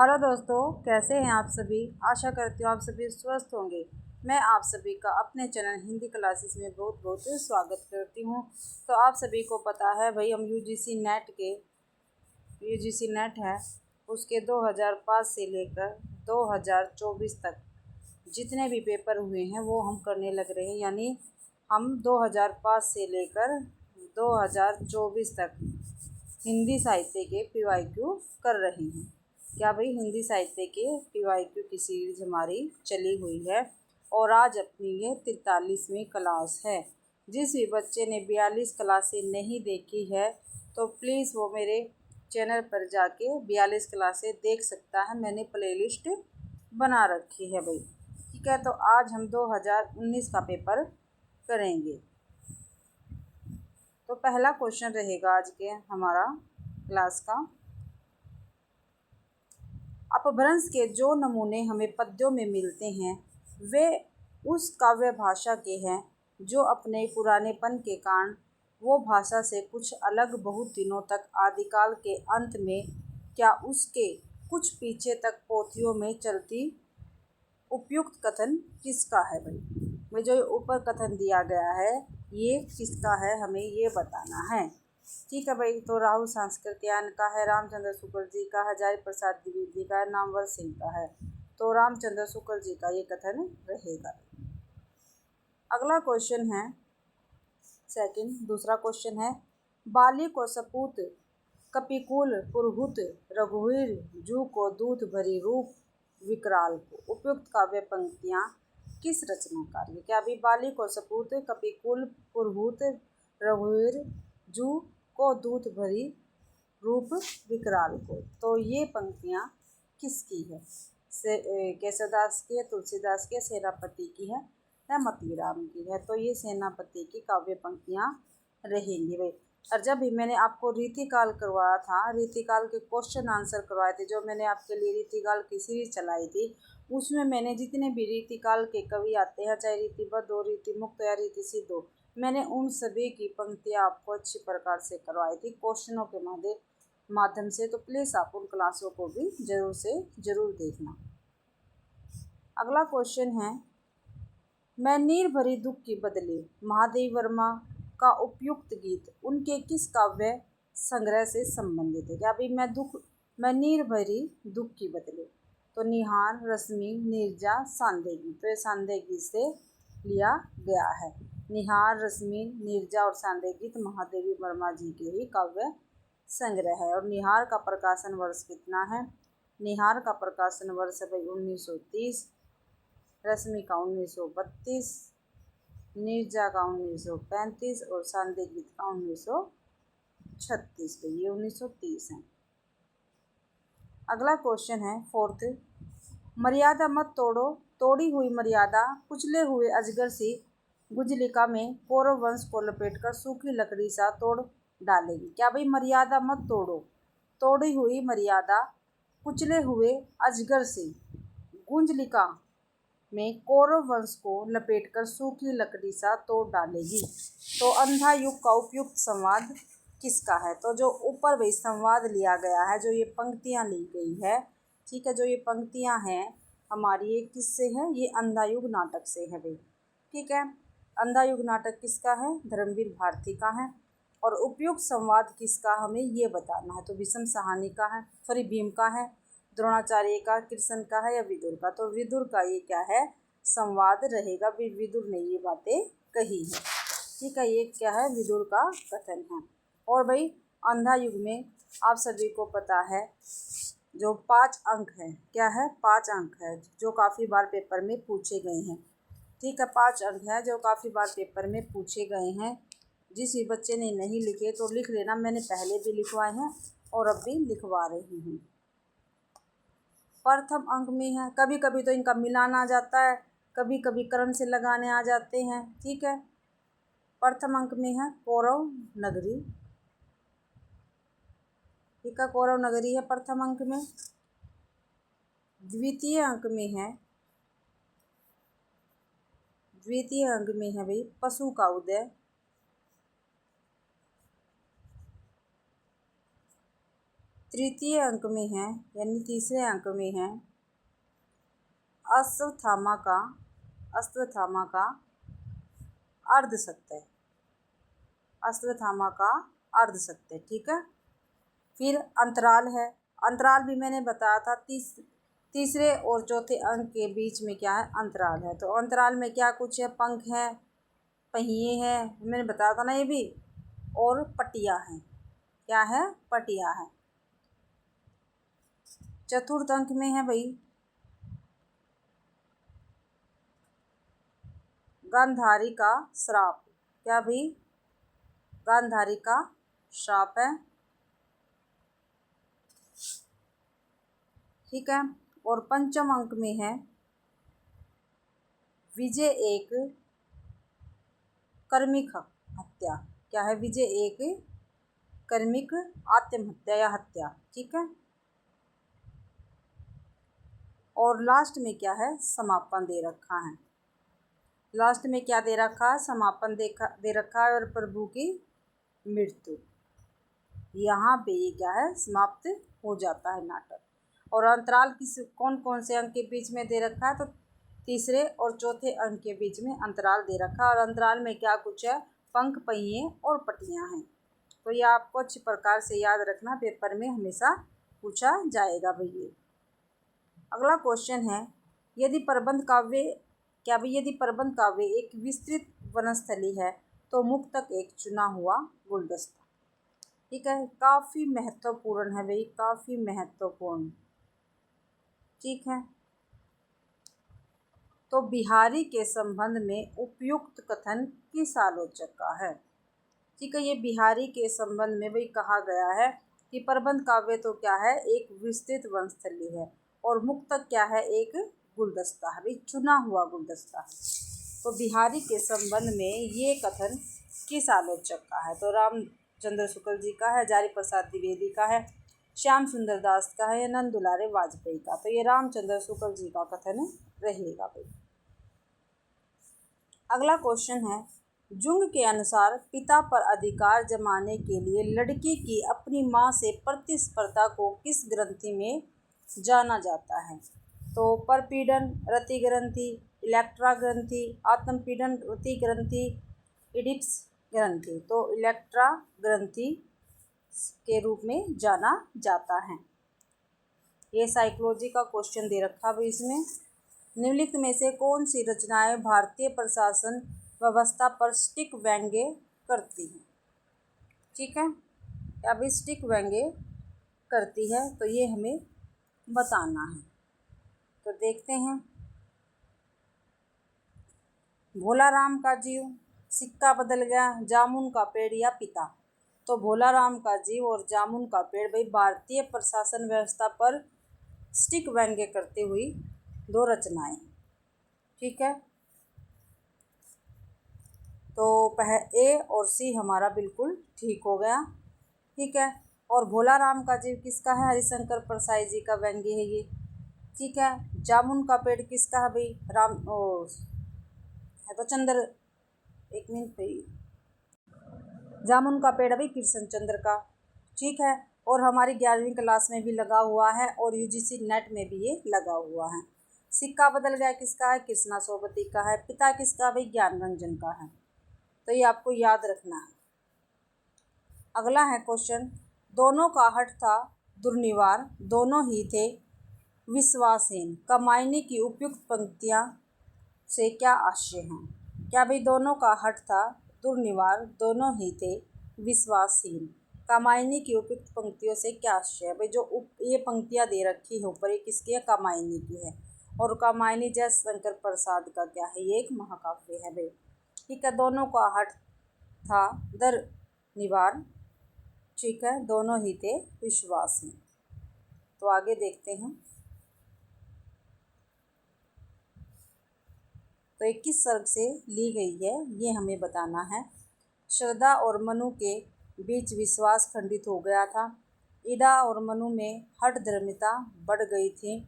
Hello दोस्तों, कैसे हैं आप सभी। आशा करती हूँ आप सभी स्वस्थ होंगे। मैं आप सभी का अपने चैनल हिंदी क्लासेस में बहुत बहुत स्वागत करती हूँ। तो आप सभी को पता है भाई, हम यूजीसी नेट है उसके 2005 से लेकर 2024 तक जितने भी पेपर हुए हैं वो हम करने लग रहे हैं। यानी हम 2005 से लेकर 2024 तक हिंदी साहित्य के पीवाईक्यू कर रहे हैं। क्या भाई, हिंदी साहित्य के पीवाईक्यू की सीरीज हमारी चली हुई है और आज अपनी ये 43वीं क्लास है। जिस भी बच्चे ने 42 क्लासें नहीं देखी है तो प्लीज़ वो मेरे चैनल पर जाके 42 क्लासें देख सकता है। मैंने प्लेलिस्ट बना रखी है भाई। ठीक है, तो आज हम 2019 का पेपर करेंगे। तो पहला क्वेश्चन रहेगा आज के हमारा क्लास का। अपभ्रंश के जो नमूने हमें पद्यों में मिलते हैं वे उस काव्य भाषा के हैं जो अपने पुरानेपन के कारण वो भाषा से कुछ अलग बहुत दिनों तक आदिकाल के अंत में क्या उसके कुछ पीछे तक पोथियों में चलती। उपयुक्त कथन किसका है भाई जो ऊपर कथन दिया गया है ये किसका है, हमें ये बताना है। ठीक है भाई, तो राहुल सांस्कृत्यायन का है, रामचंद्र शुक्ल जी का है, जय प्रसाद द्विवेदी का है, नामवर सिंह का है। तो रामचंद्र शुक्ल जी का ये कथन रहेगा। अगला क्वेश्चन है दूसरा क्वेश्चन है, बाली को सपूत कपिकुल पुरहुत रघुवीर जू को दूध भरी रूप विकराल को। उपयुक्त काव्य पंक्तियाँ किस रचनाकार की। क्या भी बाली को सपूत कपिकुल पुरहुत रघुवीर जू को दूध भरी रूप विकराल को। तो ये पंक्तियाँ किसकी है। केशवदास की, तुलसीदास के, सेनापति की है या मतीराम की है। तो ये सेनापति की काव्य पंक्तियाँ रहेंगी भाई। और जब भी मैंने आपको रीतिकाल करवाया था, रीतिकाल के क्वेश्चन आंसर करवाए थे, जो मैंने आपके लिए रीतिकाल की सीरीज चलाई थी, उसमें मैंने जितने भी रीतिकाल के कवि आते हैं, चाहे रीतिबद्ध हो, रीतिमुक्त या रीतिसिद्ध हो, मैंने उन सभी की पंक्तियाँ आपको अच्छी प्रकार से करवाई थी क्वेश्चनों के माध्यम से। तो प्लीज़ आप उन क्लासों को भी ज़रूर देखना। अगला क्वेश्चन है, मैं नीर भरी दुख की बदले महादेव वर्मा का उपयुक्त गीत उनके किस काव्य संग्रह से संबंधित है। क्या भाई, मैं नीर भरी दुख की बदले। तो निहार, रश्मि, नीरजा, सांदेगी। तो ये सांदेगी से लिया गया है। निहार, रश्मि, नीरजा और सांदेगी तो महादेवी वर्मा जी के ही काव्य संग्रह है। और निहार का प्रकाशन वर्ष कितना है। निहार का प्रकाशन वर्ष है भाई 1930, रश्मि का 1932, नीरजा का 1935 और सांदेगी का 1936। ये 1930 है। अगला क्वेश्चन है फोर्थ, मर्यादा मत तोड़ो, तोड़ी हुई मर्यादा कुचले हुए अजगर सी गुजलिका में कौरव वंश को लपेटकर सूखी लकड़ी सा तोड़ डालेगी। क्या भाई, मर्यादा मत तोड़ो, तोड़ी हुई मर्यादा कुचले हुए अजगर से गुंजलिका में कौरव वंश को लपेटकर सूखी लकड़ी सा तोड़ डालेगी। तो अंधा युग का उपयुक्त संवाद किसका है। तो जो ऊपर भाई संवाद लिया गया है, जो ये पंक्तियाँ ली गई है, ठीक है, जो ये पंक्तियाँ हैं हमारी, ये किससे है, ये अंधा युग नाटक से है भाई। ठीक है, अंधा युग नाटक किसका है, धर्मवीर भारती का है। और उपयुक्त संवाद किसका, हमें ये बताना है। तो विषम साहनी का है, भीम का है, द्रोणाचार्य का, कृष्ण का है या विदुर का। तो विदुर का ये क्या है, संवाद रहेगा। विदुर ने ये बातें कही है। ठीक है, ये क्या है, विदुर का कथन है। और भाई अंधा युग में आप सभी को पता है जो 5 अंक हैं, क्या है, 5 अंक है जो काफ़ी बार पेपर में पूछे गए हैं। ठीक है, 5 अंक हैं जो काफ़ी बार पेपर में पूछे गए हैं। जिस भी बच्चे ने नहीं लिखे तो लिख लेना, मैंने पहले भी लिखवाए हैं और अब भी लिखवा रही हूँ। प्रथम अंक में है, कभी कभी तो इनका मिलान आ जाता है, कभी कभी क्रम से लगाने आ जाते हैं। ठीक है, प्रथम अंक में है कौरव नगरी। ठीक है, कौरव नगरी है प्रथम अंक में। द्वितीय अंक में है भाई पशु का उदय। तृतीय अंक में है यानी तीसरे अंक में है अश्वत्थामा का अर्धसत्य, अश्वत्थामा का अर्धसत्य। ठीक है। फिर अंतराल है, अंतराल भी मैंने बताया था तीसरे और चौथे अंक के बीच में क्या है, अंतराल है। तो अंतराल में क्या कुछ है, पंख है, पहिए हैं, मैंने बताया था ना ये भी, और पटिया है। क्या है, पटिया है। चतुर्थ अंक में है भाई गांधारी का श्राप। क्या भाई, गांधारी का श्राप है। ठीक है। और पंचम अंक में है विजय एक कर्मिक हत्या। क्या है, विजय एक कर्मिक आत्महत्या या हत्या। ठीक है। और लास्ट में क्या है, समापन दे रखा है। लास्ट में क्या दे रखा है, समापन दे रखा है और प्रभु की मृत्यु। यहाँ पे ये क्या है, समाप्त हो जाता है नाटक। और अंतराल कौन कौन से अंक के बीच में दे रखा है, तो तीसरे और चौथे अंक के बीच में अंतराल दे रखा है। और अंतराल में क्या कुछ है, पंख, पहिए और पटियां हैं। तो ये आपको अच्छी प्रकार से याद रखना, पेपर में हमेशा पूछा जाएगा भैया। अगला क्वेश्चन है, यदि प्रबंध काव्य एक विस्तृत वनस्थली है तो मुक्तक एक चुना हुआ गुलदस्ता। ठीक है, काफी महत्वपूर्ण है भाई, काफी महत्वपूर्ण। ठीक है। तो बिहारी के संबंध में उपयुक्त कथन किस आलोचक का है। ठीक है, ये बिहारी के संबंध में भाई कहा गया है कि प्रबंध काव्य तो क्या है, एक विस्तृत वनस्थली है, और मुक्तक क्या है, एक गुलदस्ता है भाई, चुना हुआ गुलदस्ता है। तो बिहारी के संबंध में ये कथन किस आलोचक का है, तो रामचंद्र शुक्ल जी का है, हजारी प्रसाद द्विवेदी का है, श्याम सुंदर दास का है, या नंद दुलारे वाजपेयी का। तो ये रामचंद्र शुक्ल जी का कथन रहेगा भाई। अगला क्वेश्चन है, जुंग के अनुसार पिता पर अधिकार जमाने के लिए लड़की की अपनी माँ से प्रतिस्पर्धा को किस ग्रंथि में जाना जाता है। तो परपीड़न रति ग्रंथि, इलेक्ट्रा ग्रंथि, आत्मपीड़न रति ग्रंथि, इडिप्स ग्रंथि। तो इलेक्ट्रा ग्रंथि के रूप में जाना जाता है। ये साइकोलॉजी का क्वेश्चन दे रखा है इसमें। निम्नलिखित में से कौन सी रचनाएं भारतीय प्रशासन व्यवस्था पर स्टिक व्यंग्य करती हैं। ठीक है, अब स्टिक व्यंग्य करती है तो ये हमें बताना है। तो देखते हैं, भोला राम का जीव, सिक्का बदल गया, जामुन का पेड़ या पिता। तो भोला राम का जीव और जामुन का पेड़ भाई भारतीय प्रशासन व्यवस्था पर स्टिक व्यंग्य करती हुई दो रचनाएं। ठीक है, तो ए और सी हमारा बिल्कुल ठीक हो गया। ठीक है, और भोला राम का जीव किसका है, हरिशंकर परसाई जी का व्यंग्य है ये। ठीक है, जामुन का पेड़ किसका है भाई, है तो चंद्र, एक मिनट भाई, जामुन का पेड़ अभी कृष्ण चंद्र का। ठीक है, और हमारी 11वीं क्लास में भी लगा हुआ है और यूजीसी नेट में भी ये लगा हुआ है। सिक्का बदल गया किसका है, कृष्णा सोबती का है। पिता किसका भाई, ज्ञान रंजन का है। तो ये आपको याद रखना है। अगला है क्वेश्चन, दोनों का हठ था दुर्निवार, दोनों ही थे विश्वासहीन, कमायनी की उपयुक्त पंक्तियां से क्या आशय है। क्या भाई, दोनों का हठ था दुर्निवार, दोनों ही थे विश्वासहीन, कामायनी की उपयुक्त पंक्तियों से क्या आशय है। भाई जो ये पंक्तियां दे रखी है ऊपर, ये किसकी है, कामायनी की है। और कामायनी जयशंकर प्रसाद का क्या है, ये एक महाकाव्य है भाई। ठीक है, दोनों का हठ था दुर्निवार। ठीक है, दोनों ही थे विश्वासहीन। तो आगे देखते हैं, तो 21 सर्ग से ली गई है, ये हमें बताना है। श्रद्धा और मनु के बीच विश्वास खंडित हो गया था। इड़ा और मनु में हठ धर्मिता बढ़ गई थी।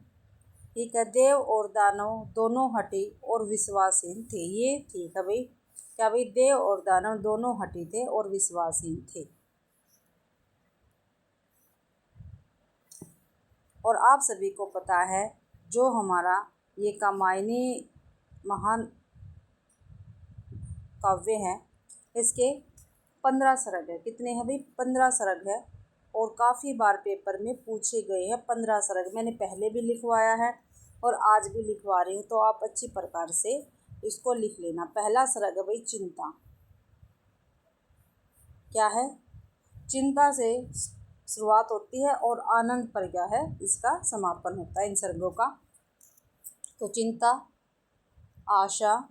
ठीक है, देव और दानव दोनों हठी और विश्वासहीन थे। ये ठीक है भाई, क्या भाई, देव और दानव दोनों हठी थे और विश्वासहीन थे। और आप सभी को पता है जो हमारा ये कामायनी महान काव्य है, इसके 15 सर्ग है। कितने हैं भाई? 15 सर्ग है और काफ़ी बार पेपर में पूछे गए हैं 15 सर्ग। मैंने पहले भी लिखवाया है और आज भी लिखवा रही हूँ, तो आप अच्छी प्रकार से इसको लिख लेना। पहला सर्ग है भाई चिंता। क्या है? चिंता से शुरुआत होती है और आनंद पर क्या है इसका समापन होता है इन सर्गों का। तो चिंता, आशा,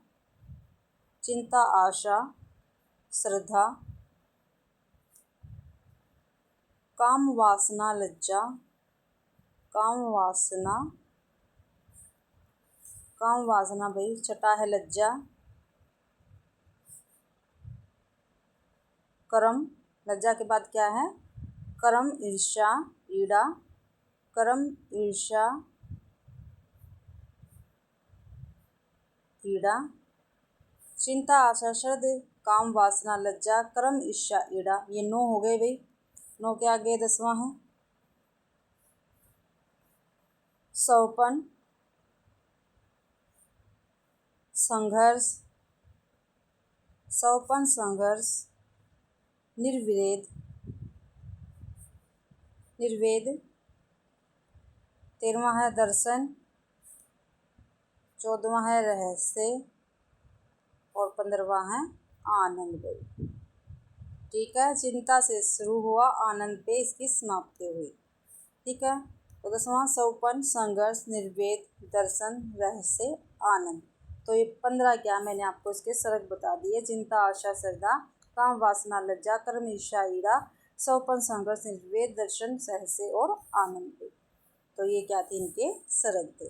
चिंता, आशा, श्रद्धा, काम वासना, लज्जा, काम वासना, काम वासना भाई छठा है लज्जा, कर्म, लज्जा के बाद क्या है? कर्म, ईर्ष्या, ईड़ा, कर्म, ईर्ष्या, ईड़ा, चिंता, आशा, श्रद्धा, काम वासना, लज्जा, कर्म, ईर्ष्या, ईड़ा। ये 9 हो गए भाई। 9 के आगे 10वां है सौपन, संघर्ष, सौपन, संघर्ष, निर्वेद, निर्वेद। 13वां है दर्शन, 14वां है रहस्य और 15वां है आनंद भाई। ठीक है, चिंता से शुरू हुआ, आनंद पे इसकी समाप्ति हुई। ठीक है, तो 10वां सौपन, संघर्ष, निर्वेद, दर्शन, रहस्य, आनंद। तो ये 15 क्या मैंने आपको इसके सर्ग बता दिए। चिंता, आशा, श्रद्धा, काम वासना, लज्जा, कर्म, ईर्ष्या, ईड़ा, सौपन, संघर्ष, निर्वेद, दर्शन, रहस्य और आनंद। तो ये क्या थे? इनके सर्ग थे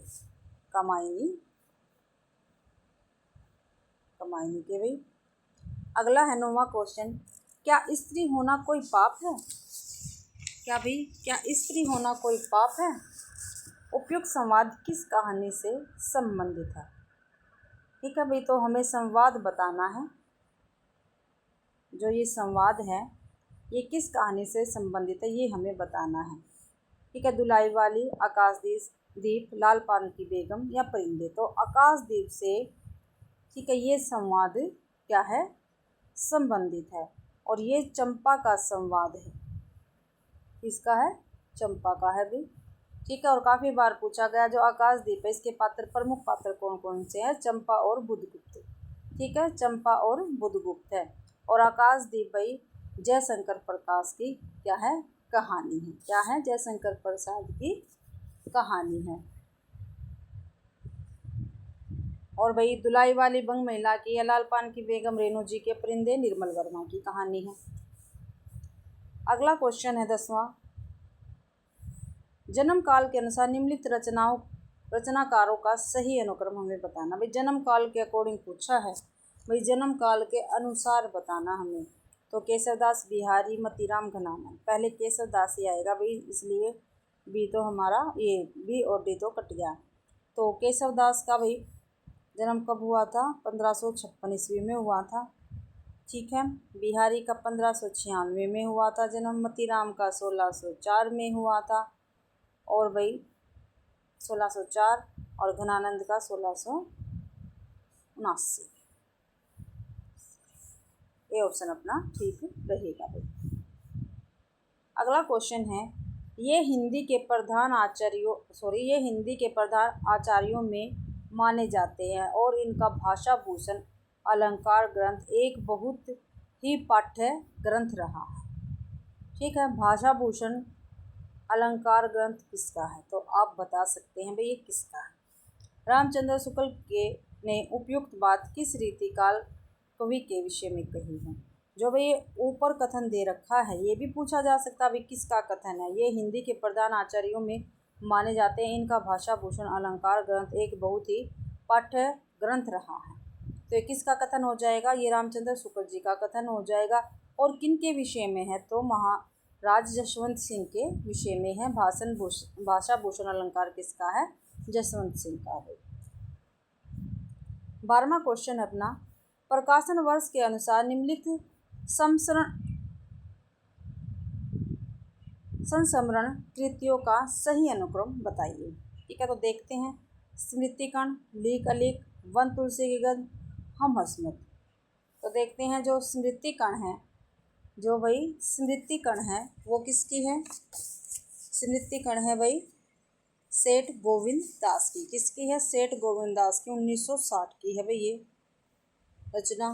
कामायनी के भाई। अगला है 9वां क्वेश्चन, क्या स्त्री होना कोई पाप है? क्या भाई? क्या स्त्री होना कोई पाप है? उपयुक्त संवाद किस कहानी से संबंधित है? ठीक है भाई, तो हमें संवाद बताना है। जो ये संवाद है ये किस कहानी से संबंधित है ये हमें बताना है। ठीक है, दुलाई वाली, आकाशदीप, लाल पान की बेगम या परिंदे। तो आकाशदीप से ठीक है ये संवाद क्या है? संबंधित है और ये चंपा का संवाद है। किसका है? चंपा का है भी। ठीक है, और काफ़ी बार पूछा गया जो आकाशदीप है इसके पात्र, प्रमुख पात्र कौन कौन से हैं? चंपा और बुधगुप्त। ठीक है, चंपा और बुधगुप्त है। और आकाशदीप भाई जयशंकर प्रकाश की क्या है? कहानी है। क्या है? जयशंकर प्रसाद की कहानी है। और भाई दुलाई वाली बंग महिला की या लाल पान की बेगम रेणु जी के परिंदे निर्मल वर्मा की कहानी है। अगला क्वेश्चन है 10वां, जन्म काल के अनुसार निम्नलिखित रचनाकारों का सही अनुक्रम हमें बताना। भाई जन्म काल के अकॉर्डिंग पूछा है, भाई जन्म काल के अनुसार बताना हमें। तो केशवदास, बिहारी, मतीराम, घनानंद। पहले केशवदास ही आएगा भाई, इसलिए बी तो हमारा ये बी और डी तो कट गया। तो केशवदास का भाई जन्म कब हुआ था? 1556 ईस्वी में हुआ था। ठीक है, बिहारी का 1596 में हुआ था जन्म, मतीराम का 1604 में हुआ था और भाई 1604 और घनानंद का 1679। ये ऑप्शन अपना ठीक रहेगा भाई। अगला क्वेश्चन है, ये हिंदी के प्रधान आचार्यों में माने जाते हैं और इनका भाषा भूषण अलंकार ग्रंथ एक बहुत ही पाठ्य ग्रंथ रहा है। ठीक है, भाषा भूषण अलंकार ग्रंथ किसका है? तो आप बता सकते हैं भाई ये किसका है। रामचंद्र शुक्ल ने उपयुक्त बात किस रीतिकाल कवि के विषय में कही है? जो भाई ऊपर कथन दे रखा है ये भी पूछा जा सकता है भाई किसका कथन है। ये हिंदी के प्रधान आचार्यों में माने जाते हैं, इनका भाषा भूषण अलंकार ग्रंथ एक बहुत ही पाठ्य ग्रंथ रहा है। तो ये किसका कथन हो जाएगा? ये रामचंद्र शुक्ल जी का कथन हो जाएगा। और किन के विषय में है? तो महाराज जसवंत सिंह के विषय में है। भाषा भूषण अलंकार किसका है? जसवंत सिंह का है। 12वां क्वेश्चन अपना, प्रकाशन वर्ष के अनुसार निम्नलिखित संस्मरण कृतियों का सही अनुक्रम बताइए। ठीक है, तो देखते हैं। स्मृतिकण, लीक अलीक, वन तुलसी की गंध, हम हस्मत। तो देखते हैं जो स्मृतिकण है, जो भाई स्मृतिकण है वो किसकी है? स्मृतिकण है भाई सेठ गोविंद दास की। किसकी है? सेठ गोविंद दास की। 1960 की है भाई ये रचना।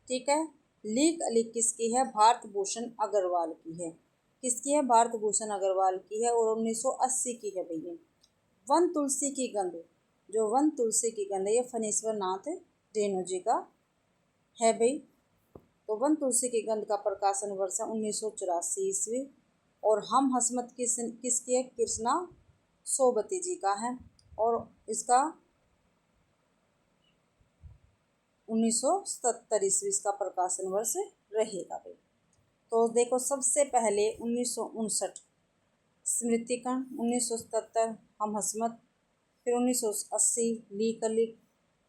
ठीक है। लीक अलीक किसकी है? भारत भूषण अग्रवाल की है। किसकी है? भारत भूषण अग्रवाल की है और 1980 की है भाई ये। वन तुलसी की गंध, जो वन तुलसी की गंध है ये फणीश्वर नाथ रेणु जी का है भाई। तो वन तुलसी की गंध का प्रकाशन वर्ष है 1984 ईस्वी। और हम हस्मत किसकी है? कृष्णा सोबती जी का है और इसका 1977 ईस्वी का प्रकाशन वर्ष रहेगा भाई। तो देखो सबसे पहले 1959 स्मृतिकण, 1977 हम हस्मत, फिर 1980 लीक अलीक,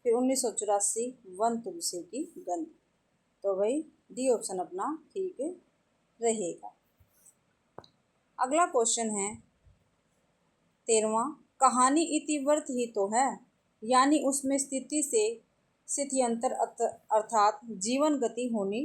फिर 1984 वन तुलसी की गंध। तो भाई डी ऑप्शन अपना ठीक रहेगा। अगला क्वेश्चन है 13वां। कहानी इतिवृत्त ही तो है, यानी उसमें स्थिति से स्थित्यंतर अर्थात जीवन गति होनी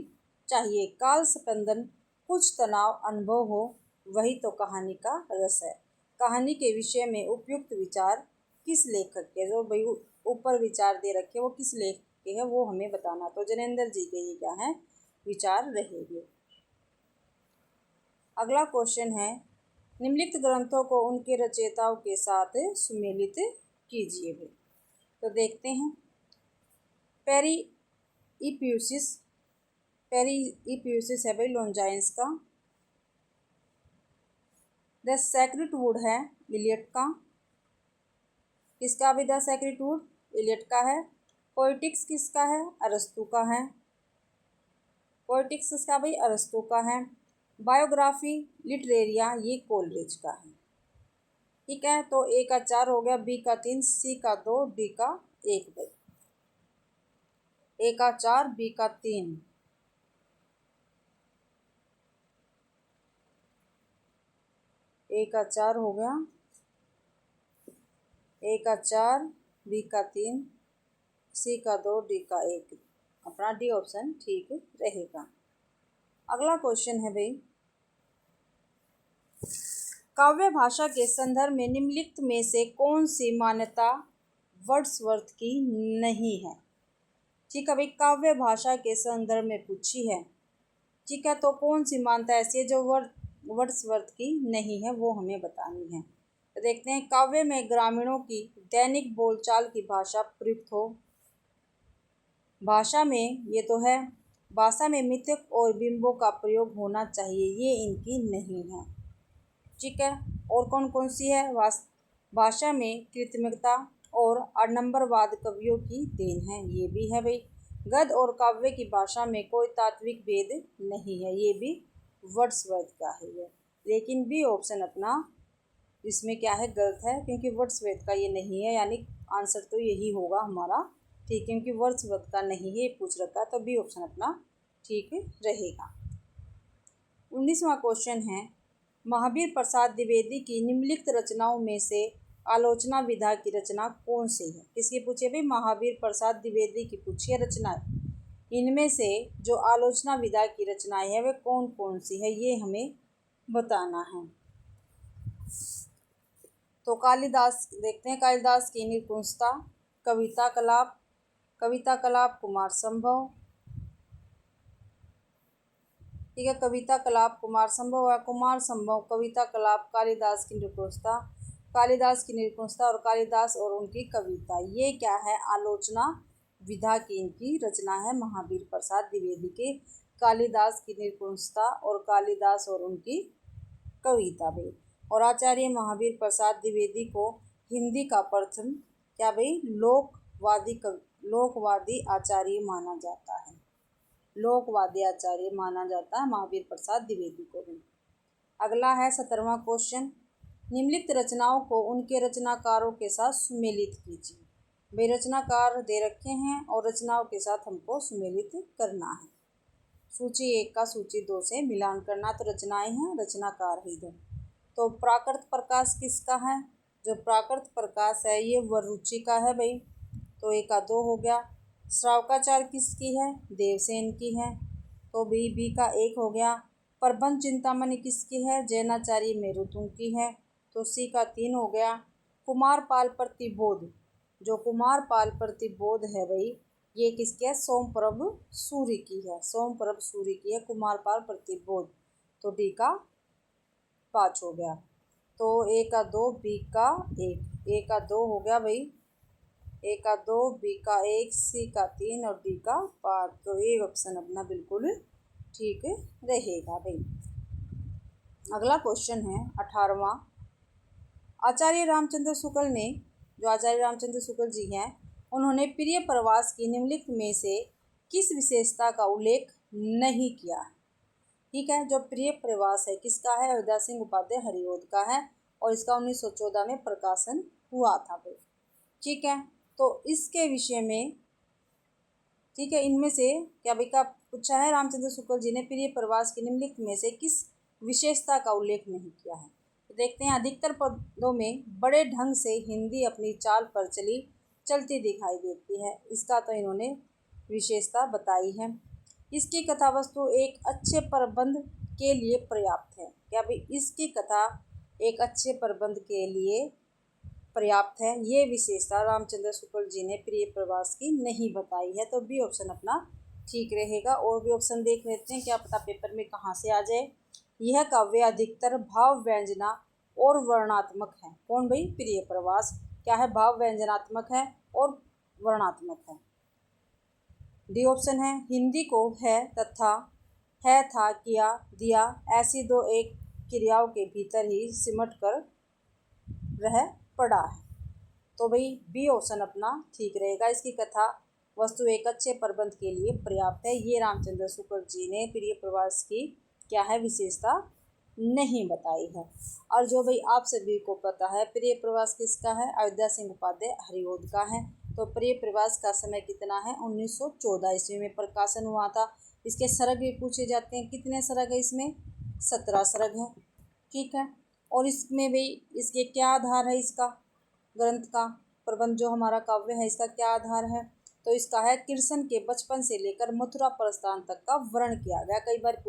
चाहिए। काल स्पंदन कुछ तनाव अनुभव हो, वही तो कहानी का रस है। कहानी के विषय में उपयुक्त विचार किस लेखक के? जो भाई ऊपर विचार दे रखे वो किस लेखक के है वो हमें बताना। तो जनेंद्र जी के ये क्या है? विचार रहेंगे। अगला क्वेश्चन है निम्नलिखित ग्रंथों को उनके रचयिताओं के साथ सुमेलित कीजिए भाई। तो देखते हैं। पेरीइप्यूसिस है भाई लॉन्जाइन्स का। द सेक्रेड वुड है इलियट का। किसका भी? द सेक्रेड वुड इलियट का है। पोएटिक्स किसका है? अरस्तू का है। पोएटिक्स किसका भाई? अरस्तू का है। बायोग्राफी लिटरेरिया ये कोलरिज का है। ठीक है, तो ए का 4 हो गया, बी का 3, सी का 2, डी का 1 भाई। ए का 4, बी का 3। ए का 4 हो गया, ए का 4, बी का 3, सी का 2, डी का 1। अपना डी ऑप्शन ठीक रहेगा। अगला क्वेश्चन है भाई काव्य भाषा के संदर्भ में निम्नलिखित में से कौन सी मान्यता वर्ड्सवर्थ की नहीं है? ठीक है भाई, काव्य भाषा के संदर्भ में पूछी है। ठीक है, तो कौन सी मान्यता ऐसी है जो वर्ड्सवर्थ की नहीं है वो हमें बतानी है। तो देखते हैं। काव्य में ग्रामीणों की दैनिक बोलचाल की भाषा प्रयुक्त हो। भाषा में ये तो है। भाषा में मिथक और बिंबों का प्रयोग होना चाहिए, ये इनकी नहीं है। ठीक है, और कौन कौन सी है? भाषा में कृत्रिमता और आडंबरवाद कवियों की देन है, ये भी है भाई। गद्य और काव्य की भाषा में कोई तात्विक भेद नहीं है, ये भी वर्ड्सवर्थ का है ये। लेकिन बी ऑप्शन अपना इसमें क्या है? गलत है, क्योंकि वर्ड्सवर्थ का ये नहीं है, यानी आंसर तो यही होगा हमारा। ठीक, क्योंकि वर्ड्सवर्थ का नहीं है पूछ रखा है, तो बी ऑप्शन अपना ठीक रहेगा। 19वां क्वेश्चन है महावीर प्रसाद द्विवेदी की निम्नलिखित रचनाओं में से आलोचना विधा की रचना कौन सी है? किसकी पूछी है भाई? महावीर प्रसाद द्विवेदी की पूछी है रचना। इनमें से जो आलोचना विधा की रचनाएं है वे कौन कौन सी है ये हमें बताना है। तो कालिदास देखते हैं। कालिदास की निपुणता, कविता कलाप कुमार संभव। ठीक है, कविता कलाप कुमार संभव है। कुमार संभव कविता कलाप कालिदास की निपुणता, और कालिदास और उनकी कविता, ये क्या है? आलोचना विधा की इनकी रचना है महावीर प्रसाद द्विवेदी के। कालिदास की निपुणता और कालिदास और उनकी कविता भी। और आचार्य महावीर प्रसाद द्विवेदी को हिंदी का प्रथम क्या भाई? लोकवादी आचार्य माना जाता है। लोकवादी आचार्य माना जाता है महावीर प्रसाद द्विवेदी को भी। अगला है 17वां क्वेश्चन निम्नलिखित रचनाओं को उनके रचनाकारों के साथ सुमेलित कीजिए। भाई रचनाकार दे रखे हैं और रचनाओं के साथ हमको सुमेलित करना है। सूची 1 का सूची 2 से मिलान करना। तो रचनाएं हैं, रचनाकार है इधर। तो प्राकृत प्रकाश किसका है? जो प्राकृत प्रकाश है ये वरुचि का है भाई। तो 1 का 2 हो गया। श्रावकाचार किसकी है? देवसेन की है। तो बी का 1 हो गया। प्रबंध चिंतामणि किसकी है? जैनाचार्य मेरुतुंग की है। तो सी का 3 हो गया। कुमारपाल प्रतिबोध, जो कुमारपाल प्रतिबोध है भाई ये किसकी है? सोमप्रभ सूरि की है। सोमप्रभ सूरि की है कुमारपाल प्रतिबोध। तो डी का 5 हो गया। तो ए का 2, बी का 1, ए का 2 हो गया भाई, ए का 2, बी का 1, सी का 3 और डी का 5। तो ए ऑप्शन अपना बिल्कुल ठीक रहेगा भाई। अगला क्वेश्चन है 18वां। आचार्य रामचंद्र शुक्ल ने, जो आचार्य रामचंद्र शुक्ल जी हैं, उन्होंने प्रिय प्रवास की निम्नलिखित में से किस विशेषता का उल्लेख नहीं किया है? ठीक है, जो प्रिय प्रवास है किसका है? अयोध्या सिंह उपाध्याय हरिओद का है और इसका 1914 में प्रकाशन हुआ था भाई। ठीक है, तो इसके विषय में, ठीक है, इनमें से क्या भाई का पूछा है? रामचंद्र शुक्ल जी ने प्रिय प्रवास की निम्नलिखित में से किस विशेषता का उल्लेख नहीं किया है? तो देखते हैं। अधिकतर पदों में बड़े ढंग से हिंदी अपनी चाल पर चलती दिखाई देती है, इसका तो इन्होंने विशेषता बताई है। इसकी कथा वस्तु एक अच्छे प्रबंध के लिए पर्याप्त है। क्या भाई? इसकी कथा एक अच्छे प्रबंध के लिए पर्याप्त है, ये विशेषता रामचंद्र शुक्ल जी ने प्रिय प्रवास की नहीं बताई है। तो बी ऑप्शन अपना ठीक रहेगा। और भी ऑप्शन देख लेते हैं, क्या पता पेपर में कहाँ से आ जाए। यह काव्य अधिकतर भाव व्यंजना और वर्णात्मक है। कौन भाई? प्रिय प्रवास क्या है? भाव व्यंजनात्मक है और वर्णात्मक है। डी ऑप्शन है। हिंदी को है तथा, है था, किया, दिया ऐसी दो एक क्रियाओं के भीतर ही सिमट कर रह पड़ा है। तो भाई बी ऑप्शन अपना ठीक रहेगा। इसकी कथा वस्तु एक अच्छे प्रबंध के लिए पर्याप्त है, ये रामचंद्र शुक्ल जी ने प्रिय प्रवास की क्या है? विशेषता नहीं बताई है। और जो भाई आप सभी को पता है प्रिय प्रवास किसका है? अयोध्या सिंह उपाध्याय हरिओद का है। तो प्रिय प्रवास का समय कितना है? 1914 ईस्वी में प्रकाशन हुआ था। इसके सरग भी पूछे जाते हैं। कितने सरग है इसमें? 17 सरग है। ठीक है, और इसमें भाई इसके क्या आधार है? इसका ग्रंथ का प्रबंध जो हमारा काव्य है इसका क्या आधार है? तो इसका है कृष्ण के बचपन से लेकर मथुरा प्रस्थान तक का वर्णन किया गया। कई बार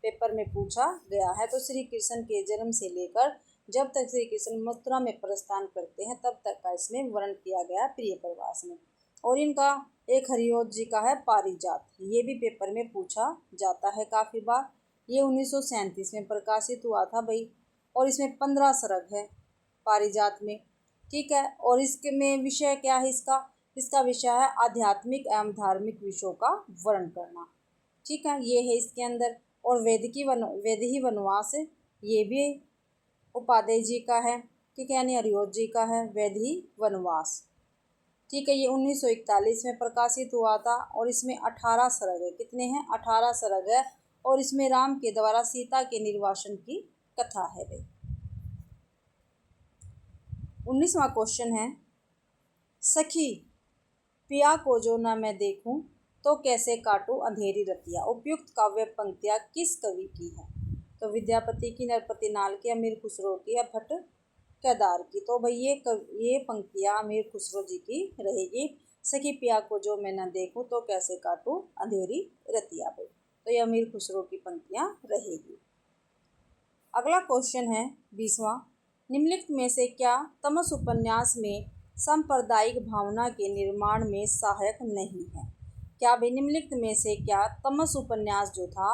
पेपर में पूछा गया है। तो श्री कृष्ण के जन्म से लेकर जब तक श्री कृष्ण मथुरा में प्रस्थान करते हैं तब तक का इसमें वर्णन किया गया प्रिय प्रवास में। और इनका एक हरिओद जी का है पारिजात, ये भी पेपर में पूछा जाता है काफ़ी बार। ये 1937 में प्रकाशित हुआ था भाई, और इसमें 15 सरग है पारिजात में। ठीक है, और इसके में विषय क्या है? इसका विषय है आध्यात्मिक एवं धार्मिक विषयों का वर्णन करना। ठीक है, ये है इसके अंदर। और वैदेही वनवास ये भी उपाध्याय जी का है। ठीक है, यानी हरिओद जी का है वैदेही वनवास। ठीक है, ये 1941 में प्रकाशित हुआ था और इसमें 18 सरग है। कितने हैं? 18 सरग है। और इसमें राम के द्वारा सीता के निर्वासन की कथा है भाई। 19वां क्वेश्चन है, सखी पिया को जो न मैं देखूं तो कैसे काटूं अंधेरी रतिया, उपयुक्त काव्य पंक्तियां किस कवि की है? तो विद्यापति की, नरपति नाल की, अमीर खुसरो की या भट्ट केदार की? तो भाई ये पंक्तियां अमीर खुसरो जी की रहेगी। सखी पिया को जो मैं न देखूं तो कैसे काटूं अंधेरी रतिया भाई, तो ये अमीर खुसरो की पंक्तियां रहेगी। अगला क्वेश्चन है 20वां। निम्नलिखित में से क्या तमस उपन्यास में सांप्रदायिक भावना के निर्माण में सहायक नहीं है? क्या भाई निम्नलिखित में से क्या तमस उपन्यास जो था,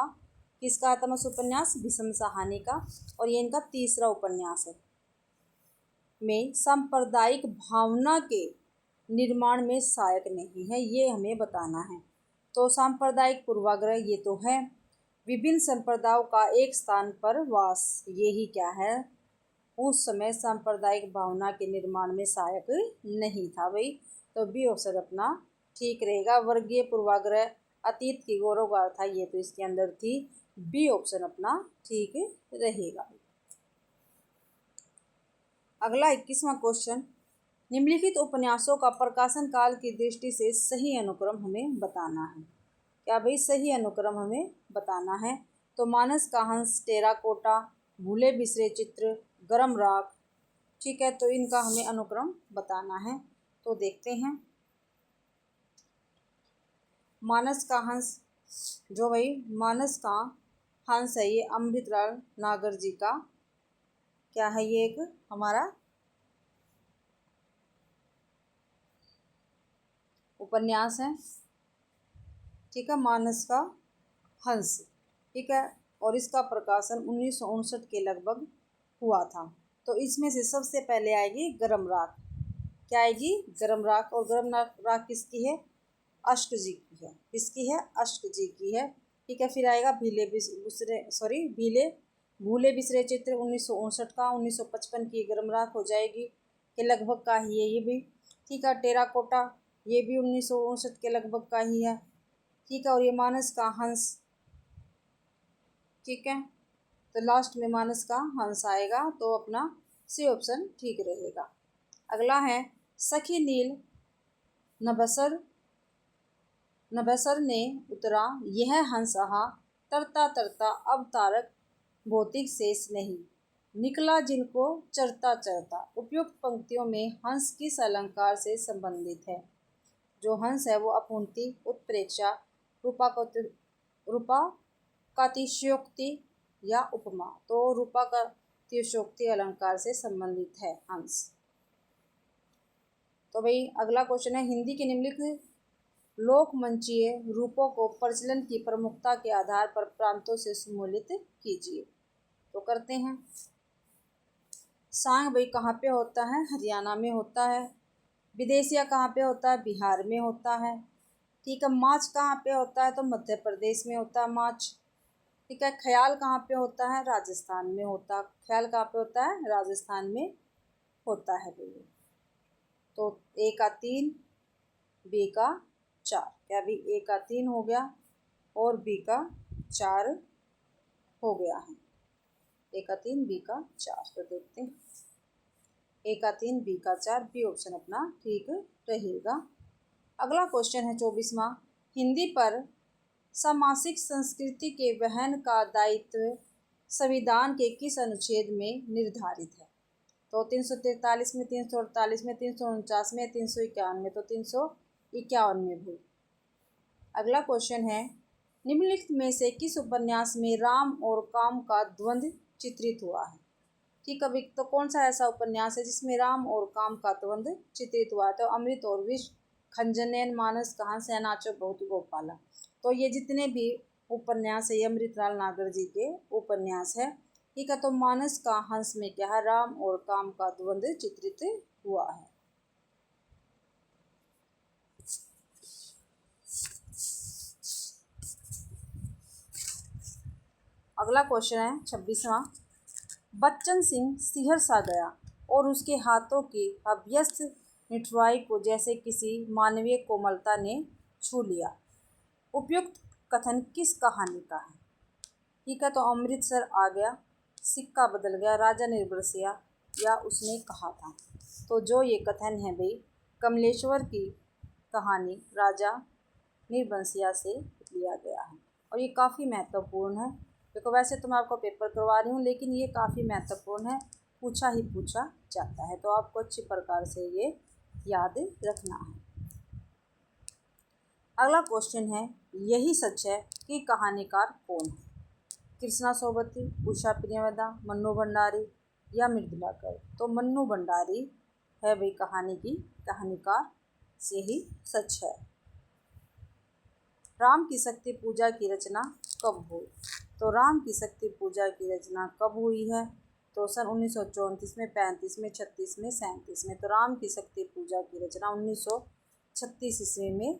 किसका तमस उपन्यास? भीष्म साहनी का, और ये इनका तीसरा उपन्यास है, में सांप्रदायिक भावना के निर्माण में सहायक नहीं है, ये हमें बताना है। तो सांप्रदायिक पूर्वाग्रह ये तो है, विभिन्न संप्रदायों का एक स्थान पर वास, ये ही क्या है? उस समय सांप्रदायिक भावना के निर्माण में सहायक नहीं था भाई। तो बी ऑप्शन अपना ठीक रहेगा। वर्गीय पूर्वाग्रह, अतीत की गौरव गाथा, ये तो इसके अंदर थी। बी ऑप्शन अपना ठीक रहेगा। अगला 21वां क्वेश्चन, निम्नलिखित उपन्यासों का प्रकाशन काल की दृष्टि से सही अनुक्रम हमें बताना है। क्या भाई, सही अनुक्रम हमें बताना है। तो मानस का हंस, टेराकोटा, भूले बिसरे चित्र, गरम राख। ठीक है, तो इनका हमें अनुक्रम बताना है। तो देखते हैं। मानस का हंस, जो भाई मानस का हंस है, ये अमृतलाल नागर जी का क्या है, ये एक हमारा उपन्यास है। ठीक है, मानस का हंस। ठीक है, और इसका प्रकाशन 1959 के लगभग हुआ था। तो इसमें से सबसे पहले आएगी गरम राख। क्या आएगी? गरम राख। और गरम राख किसकी है? अश्क जी की है। किसकी है? अश्क जी की है। ठीक है, फिर आएगा भीले भूले बिसरे चित्र 1959 का। 1955 की गरम राख हो जाएगी के लगभग का ही है ये भी। ठीक है, टेराकोटा, ये भी 1959 के लगभग का ही है। ठीक है, और ये मानस का हंस। ठीक है, तो लास्ट में मानस का हंस आएगा, तो अपना सी ऑप्शन ठीक रहेगा। अगला है सखी नील नभसर ने उतरा यह हंस आहा, तरता तरता अब तारक भौतिक शेष नहीं, निकला जिनको चरता चरता। उपयुक्त पंक्तियों में हंस किस अलंकार से संबंधित है? जो हंस है वो अपूर्ति, उत्प्रेक्षा, रूपा कातिशयोक्ति या उपमा। तो रूपा कातिशयोक्ति अलंकार से संबंधित है हंस। तो भाई अगला क्वेश्चन है, हिंदी के निम्नलिखित लोक मंचीय रूपों को प्रचलन की प्रमुखता के आधार पर प्रांतों से सम्मिलित कीजिए। तो करते हैं। सांग भाई कहाँ पे होता है? हरियाणा में होता है। विदेशिया कहाँ पे होता है? बिहार में होता है। ठीक है, माछ कहाँ पे होता है? तो मध्य प्रदेश में होता है माछ। ठीक है, ख्याल कहाँ पे होता है? राजस्थान में होता। ख्याल कहाँ पे होता है? राजस्थान में होता है भैया। तो ए का 3, बी का 4। क्या भी? ए का 3 हो गया और बी का 4 हो गया है। ए का 3, बी का 4। तो देखते हैं, ए का 3, बी का 4, बी ऑप्शन अपना ठीक रहेगा। अगला क्वेश्चन है 24वां, हिंदी पर सामासिक संस्कृति के वहन का दायित्व संविधान के किस अनुच्छेद में निर्धारित है? तो 343 में, 348 में, 349 में, 351 में। तो 351 में भी। अगला क्वेश्चन है, निम्नलिखित में से किस उपन्यास में राम और काम का द्वंद्व चित्रित हुआ है? ठीक है, तो कौन सा ऐसा उपन्यास है जिसमें राम और काम का द्वंद्व चित्रित हुआ है? तो अमृत और विष, खंजनैन, मानस कहाँ से नाचो बहुत गोपाला। तो ये जितने भी उपन्यास है ये अमृतलाल नागर जी के उपन्यास है। ठीक है, तो मानस का हंस में क्या है? राम और काम का द्वंद्व चित्रित हुआ है। अगला क्वेश्चन है 26वां, बच्चन सिंह सिहर सा गया और उसके हाथों की अभ्यस्त निठुराई को जैसे किसी मानवीय कोमलता ने छू लिया। उपयुक्त कथन किस कहानी का है? ठीक है, तो अमृतसर आ गया, सिक्का बदल गया, राजा निर्बसिया या उसने कहा था। तो जो ये कथन है भाई, कमलेश्वर की कहानी राजा निर्बंसिया से लिया गया है। और ये काफ़ी महत्वपूर्ण है। देखो वैसे तो मैं आपको पेपर करवा रही हूँ, लेकिन ये काफ़ी महत्वपूर्ण है, पूछा ही पूछा जाता है। तो आपको अच्छी प्रकार से ये याद रखना है। अगला क्वेश्चन है, यही सच है कि कहानीकार कौन है? कृष्णा सोबती, उषा प्रियवदा, मन्नू भंडारी या मृदुला कर। तो मन्नू भंडारी है भाई कहानी की कहानीकार, से ही सच है। राम की शक्ति पूजा की रचना कब हुई? तो राम की शक्ति पूजा की रचना कब हुई है? तो सन 1934 में, 35 में, 36 में, 37 में। तो राम की शक्ति पूजा की रचना 1936 ईस्वी में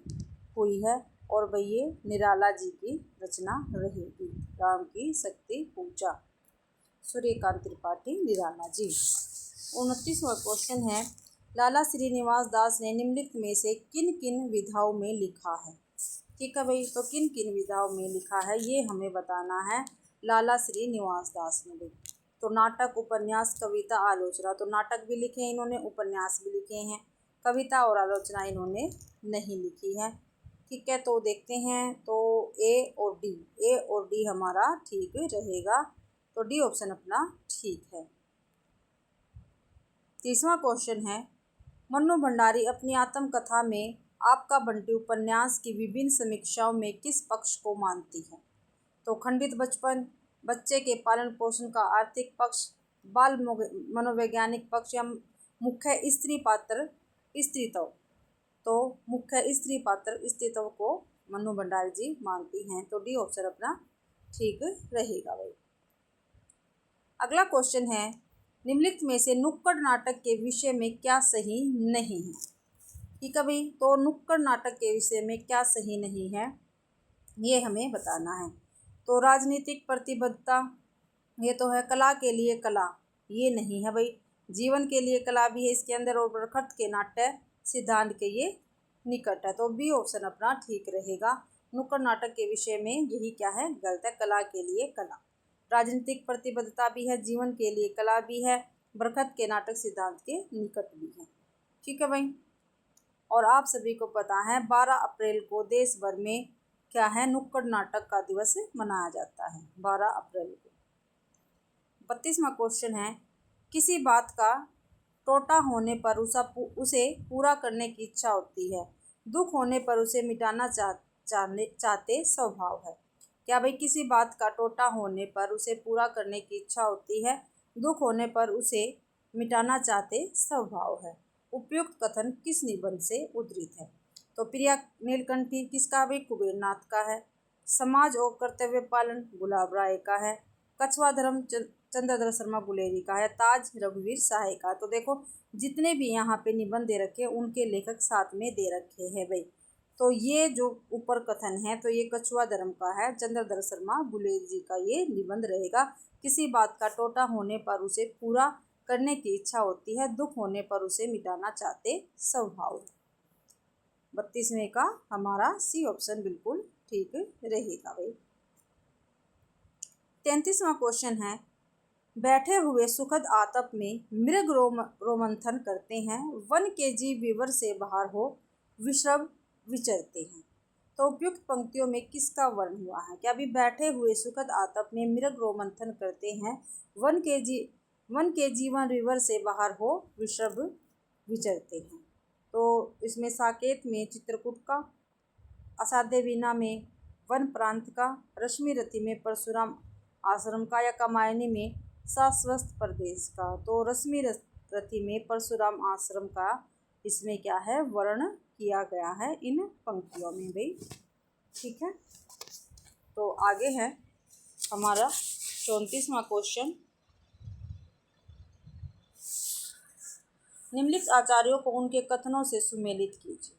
हुई है। और भाई ये निराला जी की रचना रहेगी, राम की शक्ति पूजा, सूर्यकांत त्रिपाठी निराला जी। 29वां क्वेश्चन है, लाला श्रीनिवास दास ने निम्नलिखित में से किन किन विधाओं में लिखा है? ठीक है भाई, तो किन किन विधाओं में लिखा है ये हमें बताना है लाला श्रीनिवास दास ने भाई। तो नाटक, उपन्यास, कविता, आलोचना। तो नाटक भी लिखे हैं इन्होंने, उपन्यास भी लिखे हैं, कविता और आलोचना इन्होंने नहीं लिखी है। ठीक है, तो देखते हैं, तो ए और डी हमारा ठीक रहेगा, तो डी ऑप्शन अपना ठीक है। तीसरा क्वेश्चन है, मन्नू भंडारी अपनी आत्मकथा में आपका बंटी उपन्यास की विभिन्न समीक्षाओं में किस पक्ष को मानती है? तो खंडित बचपन, बच्चे के पालन पोषण का आर्थिक पक्ष, बाल मनोवैज्ञानिक पक्ष, या मुख्य स्त्री पात्र स्त्रीत्व। तो मुख्य स्त्री पात्र स्त्रीत्व को मन्नू भंडारी जी मानती हैं, तो डी ऑप्शन अपना ठीक रहेगा भाई। अगला क्वेश्चन है, निम्नलिखित में से नुक्कड़ नाटक के विषय में क्या सही नहीं है? ठीक है भाई, तो नुक्कड़ नाटक के विषय में क्या सही नहीं है ये हमें बताना है। तो राजनीतिक प्रतिबद्धता, ये तो है। कला के लिए कला, ये नहीं है भाई। जीवन के लिए कला भी है इसके अंदर, और बरखत के नाट्य सिद्धांत के ये निकट है, तो बी ऑप्शन अपना ठीक रहेगा। नुक्कड़ नाटक के विषय में यही क्या है, गलत है। कला के लिए कला, राजनीतिक प्रतिबद्धता भी है, जीवन के लिए कला भी है, बरखत के नाटक सिद्धांत के निकट भी है। ठीक है भाई, और आप सभी को पता है 12 अप्रैल को देश भर में क्या है, नुक्कड़ नाटक का दिवस मनाया जाता है 12 अप्रैल को। 32वां क्वेश्चन है, किसी बात का टोटा होने पर उसे पूरा करने की इच्छा होती है, दुख होने पर उसे मिटाना चाहते स्वभाव है। क्या भाई, किसी बात का टोटा होने पर उसे पूरा करने की इच्छा होती है, दुख होने पर उसे मिटाना चाहते स्वभाव है। उपयुक्त कथन किस निबंध से उद्धृत है? तो प्रिया नीलकंठी किसका भाई, कुबेरनाथ का है। समाज और कर्तव्य पालन गुलाब राय का है। कछुआ धर्म चंद्रधर शर्मा गुलेरी का है। ताज रघुवीर सहाय का। तो देखो, जितने भी यहाँ पे निबंध दे रखे उनके लेखक साथ में दे रखे हैं भाई। तो ये जो ऊपर कथन है, तो ये कछुआ धर्म का है, चंद्रधर शर्मा गुलेरी जी का ये निबंध रहेगा। किसी बात का टोटा होने पर उसे पूरा करने की इच्छा होती है, दुख होने पर उसे मिटाना चाहते स्वभाव। 32वें का हमारा सी ऑप्शन बिल्कुल ठीक रहेगा भाई। 33वां क्वेश्चन है, बैठे हुए सुखद आतप में मृग रोमंथन करते हैं, वन के जीव विवर से बाहर हो विश्रव विचरते हैं। तो उपयुक्त पंक्तियों में किसका वर्ण हुआ है? क्या भी बैठे हुए सुखद आतप में मृग रोमंथन करते हैं, वन के जीवन विवर से बाहर हो विश्रव विचरते हैं। तो इसमें साकेत में चित्रकूट का, असाध्य वीणा में वन प्रांत का, रश्मि रथी में परशुराम आश्रम का, या कामायनी में शाश्वत प्रदेश का। तो रश्मि रथी में परशुराम आश्रम का इसमें क्या है, वर्ण किया गया है इन पंक्तियों में भाई। ठीक है, तो आगे है हमारा 34वां क्वेश्चन, निम्नलिखित आचार्यों को उनके कथनों से सुमेलित कीजिए।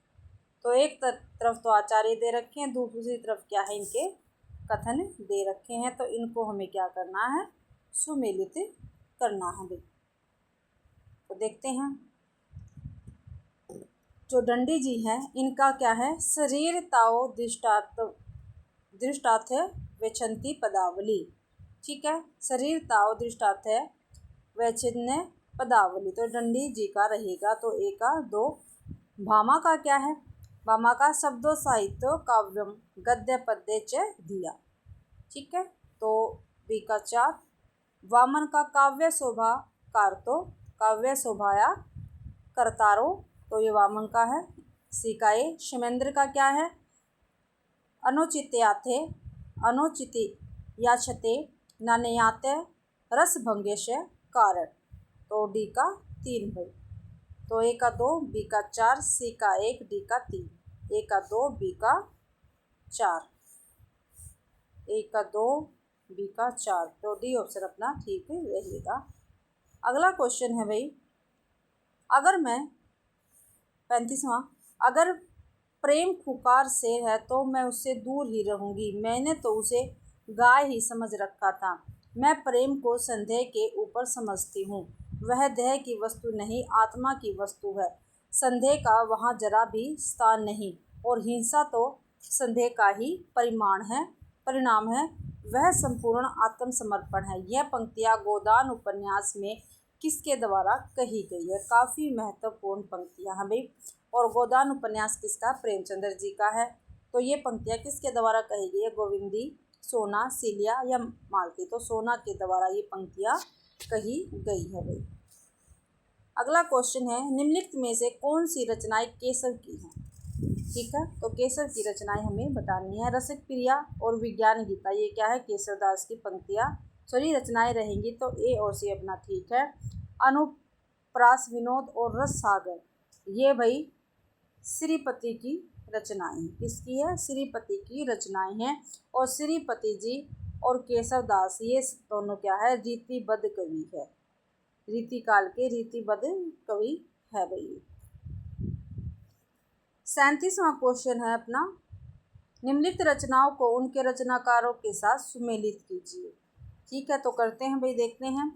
तो एक तरफ तो आचार्य दे रखे हैं, दूसरी तरफ क्या है, इनके कथन दे रखे हैं, तो इनको हमें क्या करना है, सुमेलित करना है भाई। तो देखते हैं, जो दंडी जी हैं इनका क्या है, शरीर ताओ दृष्टार्थ वेक्षंती पदावली। ठीक है, शरीर ताओ दृष्टार्थ वैच्छिन्न पदावली, तो दंडी जी का रहेगा। तो ए का 2। भामा का क्या है, भामा का शब्दों साहित्य काव्यम गद्य पद्य च दिया। ठीक है, तो बी का 4। वामन का काव्य शोभा कारतो काव्य शोभाया करतारो, तो ये वामन का है। सी का ए। क्षेमेंद्र का क्या है, अनुचित्याथे अनुचितयाचते नान्याते रसभंगेश कारण, तो डी का 3 भाई। तो ए का 2, बी का 4, सी का 1, डी का 3। ए का 2, बी का 4, ए का 2, बी का 4, तो डी ऑप्शन अपना ठीक रहेगा। अगला क्वेश्चन है भाई, अगर मैं 35वां, अगर प्रेम खुकार शेर है तो मैं उससे दूर ही रहूंगी, मैंने तो उसे गाय ही समझ रखा था। मैं प्रेम को संदेह के ऊपर समझती हूँ, वह देह की वस्तु नहीं आत्मा की वस्तु है। संदेह का वहाँ जरा भी स्थान नहीं, और हिंसा तो संदेह का ही परिणाम है, वह संपूर्ण आत्मसमर्पण है। यह पंक्तियाँ गोदान उपन्यास में किसके द्वारा कही गई है? काफ़ी महत्वपूर्ण पंक्तियाँ हैं भाई। और गोदान उपन्यास किसका? प्रेमचंद्र जी का है। तो ये पंक्तियाँ किसके द्वारा कही गई है? गोविंदी, सोना, सीलिया या मालती? तो सोना के द्वारा ये पंक्तियाँ कही गई है भाई। अगला क्वेश्चन है, निम्नलिखित में से कौन सी रचनाएं केशव की हैं? ठीक है, तो केशव की रचनाएं हमें बतानी है। रसिक प्रिया और विज्ञान गीता, ये क्या है? केशवदास की पंक्तियाँ रचनाएं रहेंगी, तो ए और सी अपना ठीक है। अनुप्रास विनोद और रस सागर, ये भाई श्रीपति की रचनाएं हैं। किसकी है? श्रीपति की रचनाएं हैं। और श्रीपति जी और केशवदास ये दोनों क्या है? रीतिबद्ध कवि है, रीतिकाल के रीतिबद्ध कवि है भाई। 37वां क्वेश्चन है अपना, निम्नलिखित रचनाओं को उनके रचनाकारों के साथ सुमेलित कीजिए। ठीक है, तो करते हैं भाई, देखते हैं।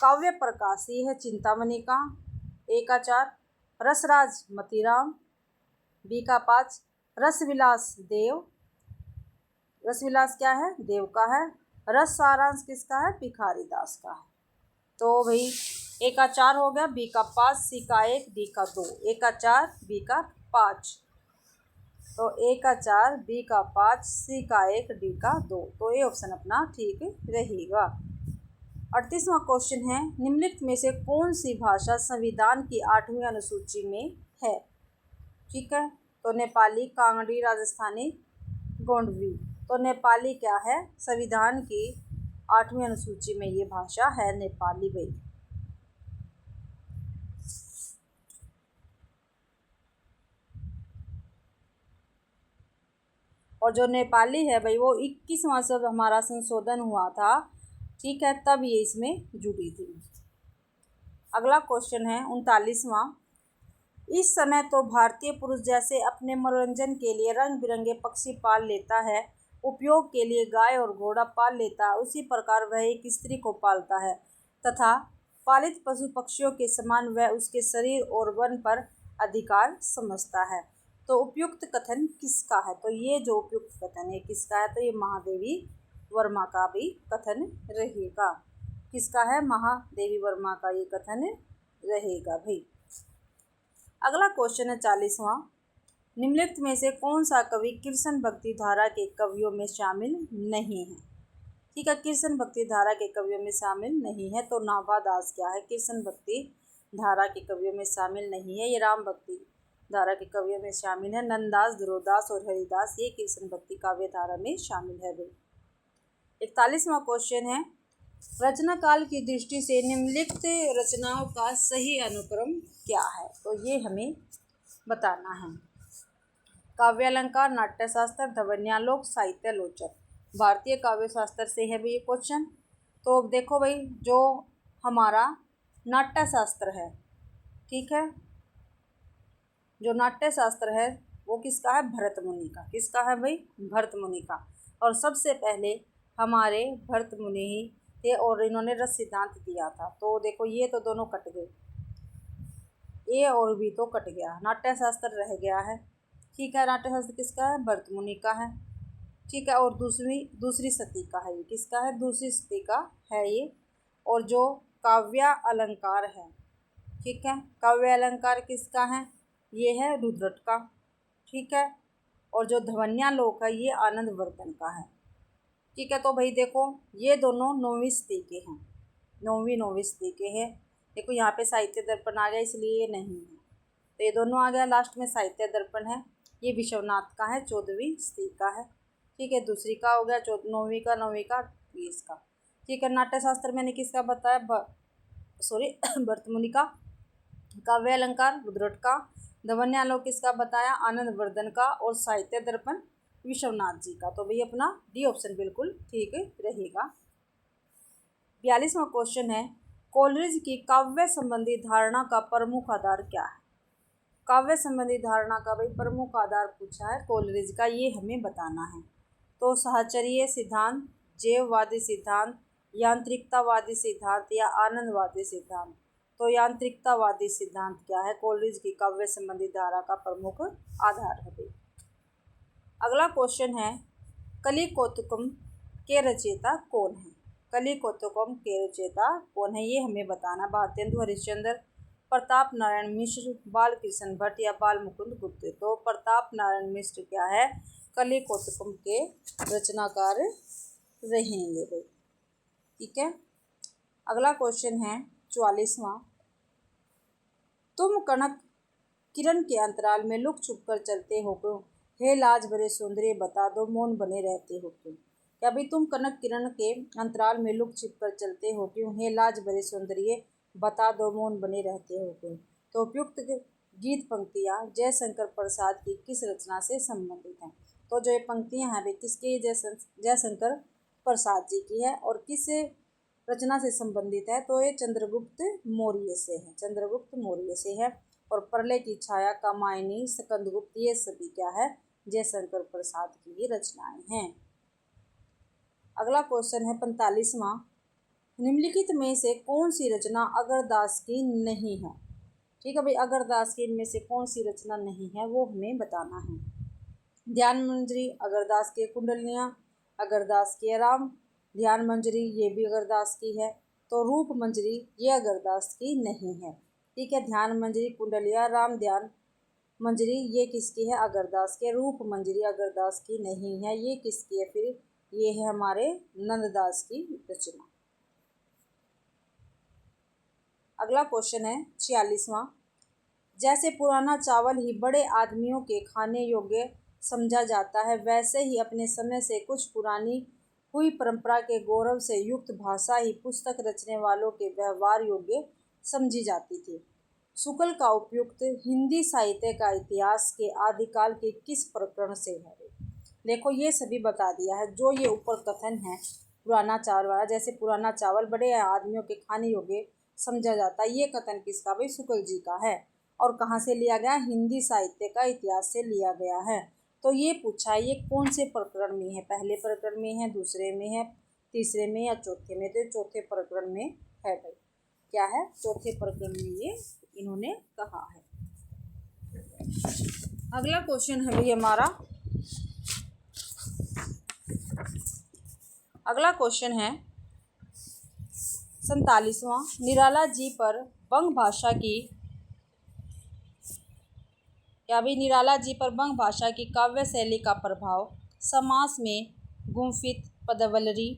काव्य प्रकाश, ये है चिंतामणि का, ए का 4। रसराज मतीराम, बी का 5। रसविलास देव, रसविलास क्या है? देव का है। रस सारांश किसका है? भिखारी दास का है। तो भाई ए का 4 हो गया, बी का 5, सी का 1, डी का 2। ए का 4, बी का 5, तो ए का 4, बी का 5, सी का 1, डी का 2। तो ये ऑप्शन अपना ठीक रहेगा। 38वां क्वेश्चन है, निम्नलिखित में से कौन सी भाषा संविधान की 8वीं अनुसूची में है? ठीक है, तो नेपाली, कांगड़ी, राजस्थानी, गोंडवी। तो नेपाली क्या है? संविधान की 8वीं अनुसूची में ये भाषा है नेपाली भाई। और जो नेपाली है भाई वो 21वां जब हमारा संशोधन हुआ था, ठीक है, तब ये इसमें जुड़ी थी। अगला क्वेश्चन है 39वां, इस समय तो भारतीय पुरुष जैसे अपने मनोरंजन के लिए रंग बिरंगे पक्षी पाल लेता है, उपयोग के लिए गाय और घोड़ा पाल लेता है, उसी प्रकार वह एक स्त्री को पालता है तथा पालित पशु पक्षियों के समान वह उसके शरीर और वन पर अधिकार समझता है। तो उपयुक्त कथन किसका है? तो ये जो उपयुक्त कथन है किसका है? तो ये महादेवी वर्मा का भी कथन रहेगा। किसका है? महादेवी वर्मा का ये कथन रहेगा भाई। अगला क्वेश्चन है 40वां, निम्नलिखित में से कौन सा कवि कृष्ण भक्ति धारा के कवियों में शामिल नहीं है? ठीक है, कृष्ण भक्ति धारा के कवियों में शामिल नहीं है, तो नाभा दास क्या है? कृष्ण भक्ति धारा के कवियों में शामिल नहीं है। ये राम भक्ति धारा के कवियों में शामिल है। नंददास, ध्रुवदास और हरिदास ये कृष्ण भक्ति काव्य धारा में शामिल है भाई। 41वां क्वेश्चन है, रचना काल की दृष्टि से निम्नलिखित रचनाओं का सही अनुक्रम क्या है? तो ये हमें बताना है। काव्यालंकार, नाट्यशास्त्र, ध्वन्यालोक, साहित्यालोचक। भारतीय काव्य शास्त्र से है भाई ये क्वेश्चन। तो देखो भाई, जो हमारा नाट्यशास्त्र है, ठीक है, जो नाट्यशास्त्र है वो किसका है? भरत मुनि का। किसका है भाई? भरत मुनि का। और सबसे पहले हमारे भरत मुनि ही थे और इन्होंने रस सिद्धांत दिया था। तो देखो ये तो दोनों कट गए, ए और बी तो कट गया, नाट्यशास्त्र रह गया है। ठीक है, नाट्यशास्त्र किसका है? भरत मुनि का है। ठीक है, और दूसरी सती का है। ये किसका है? दूसरी सती का है ये। और जो काव्य अलंकार है, ठीक है, काव्य अलंकार किसका है? ये है रुद्रट का। ठीक है, और जो ध्वन्यालोक है ये आनंद वर्धन का है। ठीक है, तो भाई देखो ये दोनों 9वीं सदी के हैं, 9वीं सदी के हैं। देखो यहाँ पे साहित्य दर्पण आ गया इसलिए ये नहीं है, तो ये दोनों आ गया। लास्ट में साहित्य दर्पण है, ये विश्वनाथ का है, 14वीं सदी का है। ठीक है, दूसरी का हो गया 9वीं का, 20 का। ठीक है, नाट्यशास्त्र मैंने किसका बताया? भरत मुनि का। काव्य अलंकार रुद्रट का। ध्वन्यालोक किसका बताया? आनंद वर्धन का। और साहित्य दर्पण विश्वनाथ जी का। तो भाई अपना डी ऑप्शन बिल्कुल ठीक रहेगा। 42वां क्वेश्चन है, कोलरिज की काव्य संबंधी धारणा का प्रमुख आधार क्या है? काव्य संबंधी धारणा का भाई प्रमुख आधार पूछा है कोलरिज का, ये हमें बताना है। तो साहचर्य सिद्धांत, जैववादी सिद्धांत, यांत्रिकतावादी सिद्धांत या आनंदवादी सिद्धांत। तो यांत्रिकतावादी सिद्धांत क्या है? कोलरिज की काव्य संबंधी धारा का प्रमुख आधार है भाई। अगला क्वेश्चन है, कलिकोतुकम के रचयिता कौन है? कलिकोतुकम के रचयिता कौन है ये हमें बताना। भारतेंदु हरिश्चंद्र, प्रताप नारायण मिश्र, बाल कृष्ण भट्ट या बाल मुकुंद गुप्त। तो प्रताप नारायण मिश्र क्या है? कली कौतुकम के रचनाकार रहेंगे भाई। ठीक है। अगला क्वेश्चन है 44वां। तुम कनक किरण के अंतराल में लुक छुप कर चलते हो क्यों? हे लाज भरे सौंदर्य बता दो मौन बने रहते हो क्यों? क्या भाई तुम कनक किरण के अंतराल में लुक छिप कर चलते हो क्यों? हे लाज भरे सौंदर्य बता दो मौन बने रहते हो क्यों? तो उपयुक्त गीत पंक्तियाँ जयशंकर प्रसाद की किस रचना से संबंधित हैं? तो जो ये पंक्तियाँ हैं वे किसकी? जयशंकर प्रसाद जी की है। और किस रचना से संबंधित है? तो ये चंद्रगुप्त मौर्य से है, चंद्रगुप्त मौर्य से है। और प्रलय की छाया, कामायनी, स्कंदगुप्त, ये सभी क्या है? जयशंकर प्रसाद की ही रचनाएं हैं। अगला क्वेश्चन है 45वां। निम्नलिखित में से कौन सी रचना अगरदास की नहीं है? ठीक है भाई, अगरदास की इनमें से कौन सी रचना नहीं है वो हमें बताना है। ध्यान मंजरी अगरदास के, कुंडलियाँ अगरदास के, राम ध्यान मंजरी ये भी अगरदास की है। तो रूप मंजरी ये अगरदास की नहीं है। ठीक है। ध्यान मंजरी, कुंडलिया, राम ध्यान मंजरी ये किसकी है? अगरदास के। रूप मंजरी अगरदास की नहीं है। ये किसकी है फिर? ये है हमारे नंददास की रचना। अगला क्वेश्चन है 46वां। जैसे पुराना चावल ही बड़े आदमियों के खाने योग्य समझा जाता है, वैसे ही अपने समय से कुछ पुरानी हुई परंपरा के गौरव से युक्त भाषा ही पुस्तक रचने वालों के व्यवहार योग्य समझी जाती थी। शुक्ल का उपयुक्त हिंदी साहित्य का इतिहास के आदिकाल के किस प्रकरण से है? देखो ये सभी बता दिया है। जो ये ऊपर कथन है पुराना चावल वाला, जैसे पुराना चावल बड़े आदमियों के खाने योग्य समझा जाता है, ये कथन किसका? भाई शुक्ल जी का है। और कहाँ से लिया गया? हिंदी साहित्य का इतिहास से लिया गया है। तो ये पूछा है ये कौन से प्रकरण में है? पहले प्रकरण में है, दूसरे में है, तीसरे में या चौथे में? तो चौथे प्रकरण में है भाई। क्या है? चौथे प्रकरण में ये इन्होंने कहा है। अगला क्वेश्चन है भाई हमारा, अगला क्वेश्चन है 47वां। निराला जी पर बंग भाषा की, या भी निराला जी पर बंग भाषा की काव्य शैली का प्रभाव समास में गुम्फित पदवलरी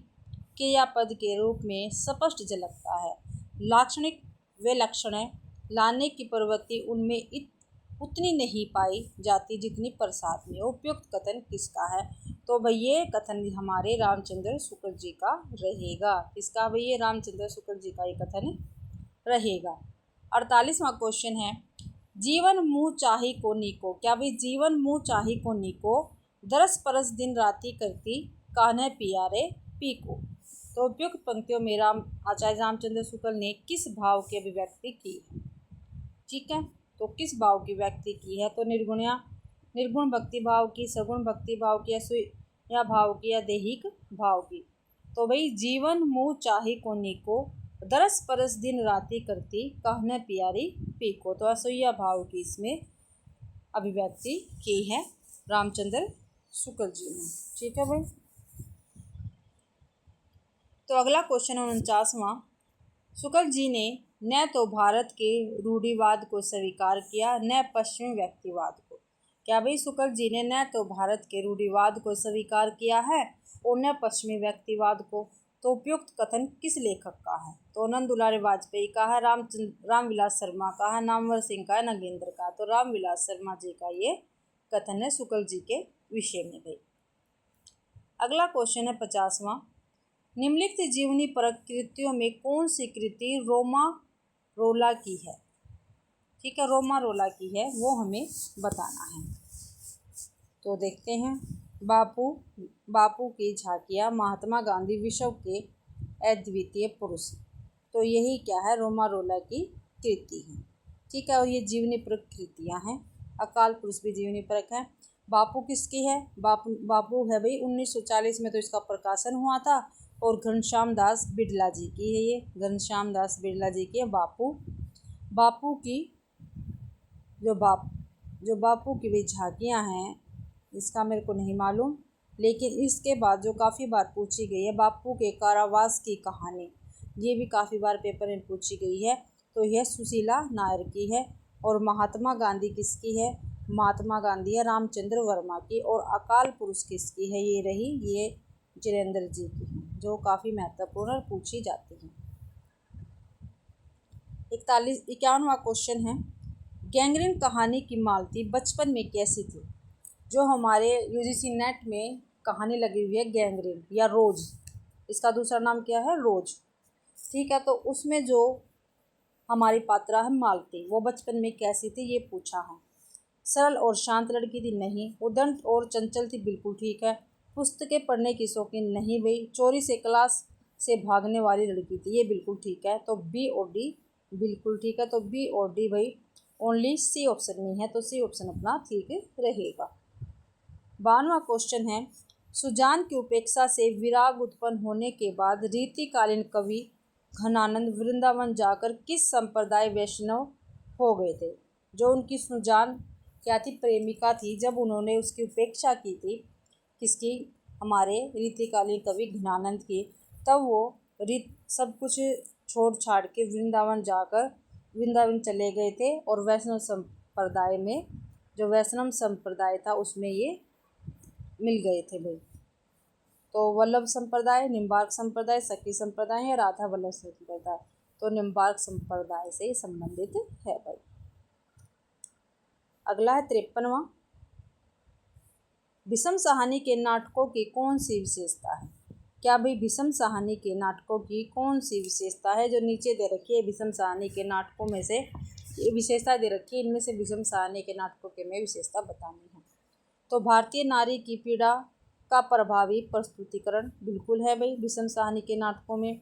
क्रियापद के रूप में स्पष्ट झलकता है। लाक्षणिक व लक्षण लाने की प्रवृत्ति उनमें उतनी नहीं पाई जाती जितनी प्रसाद में। उपयुक्त कथन किसका है? तो भाई ये कथन हमारे रामचंद्र शुक्ल जी का रहेगा। किसका भाई? ये रामचंद्र शुक्ल जी का ये कथन रहेगा। 48वां क्वेश्चन है जीवन मुँह चाही को नीको। क्या भाई जीवन मुँह चाही को नीको, दरस परस दिन राति करती कान्हे पियारे पीको। तो उपयुक्त पंक्तियों में आचार्य रामचंद्र शुक्ल ने किस भाव की अभिव्यक्ति की है? ठीक है। तो किस भाव की व्यक्ति की है? तो निर्गुण भक्ति भाव की, सगुण भक्ति भाव की, या भाव की, या दैहिक भाव की। तो भाई जीवन मुँह चाही को नीको, दरस परस दिन राति करती कहने प्यारी पीको। तो असूया भाव की इसमें अभिव्यक्ति की है रामचंद्र शुक्ल जी ने। ठीक है भाई। तो अगला क्वेश्चन 49वां। शुक्ल जी ने न तो भारत के रूढ़िवाद को स्वीकार किया न पश्चिमी व्यक्तिवाद को। क्या भाई शुक्ल जी ने न तो भारत के रूढ़िवाद को स्वीकार किया है और न पश्चिमी व्यक्तिवाद को। तो उपयुक्त कथन किस लेखक का है? तो नंद दुलारे वाजपेयी का है, रामविलास शर्मा का है, नामवर सिंह का है, नगेंद्र का। तो रामविलास शर्मा जी का ये कथन है शुक्ल जी के विषय में भाई। अगला क्वेश्चन है 50वां। निम्नलिखित जीवनी प्रकृतियों में कौन सी कृति रोमा रोला की है? ठीक है, रोमा रोला की है वो हमें बताना है। तो देखते हैं। बापू की झांकियाँ, महात्मा गांधी विश्व के अद्वितीय पुरुष। तो यही क्या है? रोमा रोला की कृति है। ठीक है। और ये जीवनी प्रकृतियाँ हैं। अकाल पुरुष भी जीवनी परक है। बापू किसकी है? बापू है भाई 1940 में तो इसका प्रकाशन हुआ था। और घनश्याम दास बिड़ला जी की है ये, घनश्याम दास बिड़ला जी की है बापू की जो बापू की भी झांकियाँ हैं इसका मेरे को नहीं मालूम, लेकिन इसके बाद जो काफ़ी बार पूछी गई है बापू के कारावास की कहानी, ये भी काफ़ी बार पेपर में पूछी गई है। तो यह सुशीला नायर की है। और महात्मा गांधी किसकी है? महात्मा गांधी है, रामचंद्र वर्मा की। और अकाल पुरुष किसकी है? ये रही, ये जितेंद्र जी की है, जो काफ़ी महत्वपूर्ण और पूछी जाती है। 51वां क्वेश्चन है, गैंग्रीन कहानी की मालती बचपन में कैसी थी? जो हमारे यूजीसी नेट में कहानी लगी हुई है गैंग्रीन या रोज, इसका दूसरा नाम क्या है? रोज। ठीक है, तो उसमें जो हमारी पात्रा है मालती, वो बचपन में कैसी थी ये पूछा है। सरल और शांत लड़की थी? नहीं। उद्दंड और चंचल थी? बिल्कुल ठीक है। पुस्तकें पढ़ने की शौकीन? नहीं भाई। चोरी से क्लास से भागने वाली लड़की थी? ये बिल्कुल ठीक है। तो बी और डी बिल्कुल ठीक है। तो बी और डी भाई ओनली सी ऑप्शन में है, तो सी ऑप्शन अपना ठीक रहेगा। 52वां क्वेश्चन है, सुजान की उपेक्षा से विराग उत्पन्न होने के बाद रीतिकालीन कवि घनानंद वृंदावन जाकर किस संप्रदाय वैष्णव हो गए थे? जो उनकी सुजान क्या थी? प्रेमिका थी। जब उन्होंने उसकी उपेक्षा की थी, किसकी? हमारे रीतिकालीन कवि घनानंद की, तब वो सब कुछ छोड़ छाड़ के वृंदावन चले गए थे और वैष्णव संप्रदाय में, जो वैष्णव संप्रदाय था उसमें ये मिल गए थे भाई। तो वल्लभ संप्रदाय, निम्बार्क संप्रदाय, सखी संप्रदाय या राधा वल्लभ संप्रदाय? तो निम्बार्क संप्रदाय से संबंधित है भाई। अगला है 53वां, भीष्म साहनी के नाटकों की कौन सी विशेषता है? क्या भाई भीष्म साहनी के नाटकों की कौन सी विशेषता है? जो नीचे दे रखी है भीष्म साहनी के नाटकों में से ये विशेषता दे रखी है, इनमें से भीष्म साहनी के नाटकों के में विशेषता बतानी है। तो भारतीय नारी की पीड़ा का प्रभावी प्रस्तुतिकरण? बिल्कुल है भाई भीष्म साहनी के नाटकों में।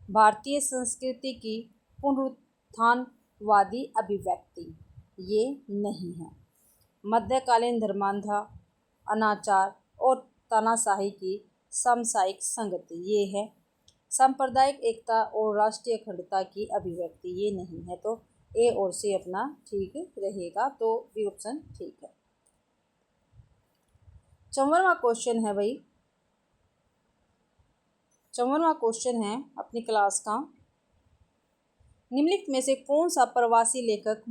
भारतीय संस्कृति की पुनरुत्थानवादी अभिव्यक्ति? ये नहीं है। मध्यकालीन धर्मांधा, अनाचार और तानाशाही की सामसायिक संगति? ये है। सांप्रदायिक एकता और राष्ट्रीय अखंडता की अभिव्यक्ति? ये नहीं है। तो ए और सी अपना ठीक रहेगा, तो बी ऑप्शन ठीक है। 54वां क्वेश्चन है भाई, 54वां क्वेश्चन है अपनी क्लास का, निम्नलिखित में से कौन सा प्रवासी लेखक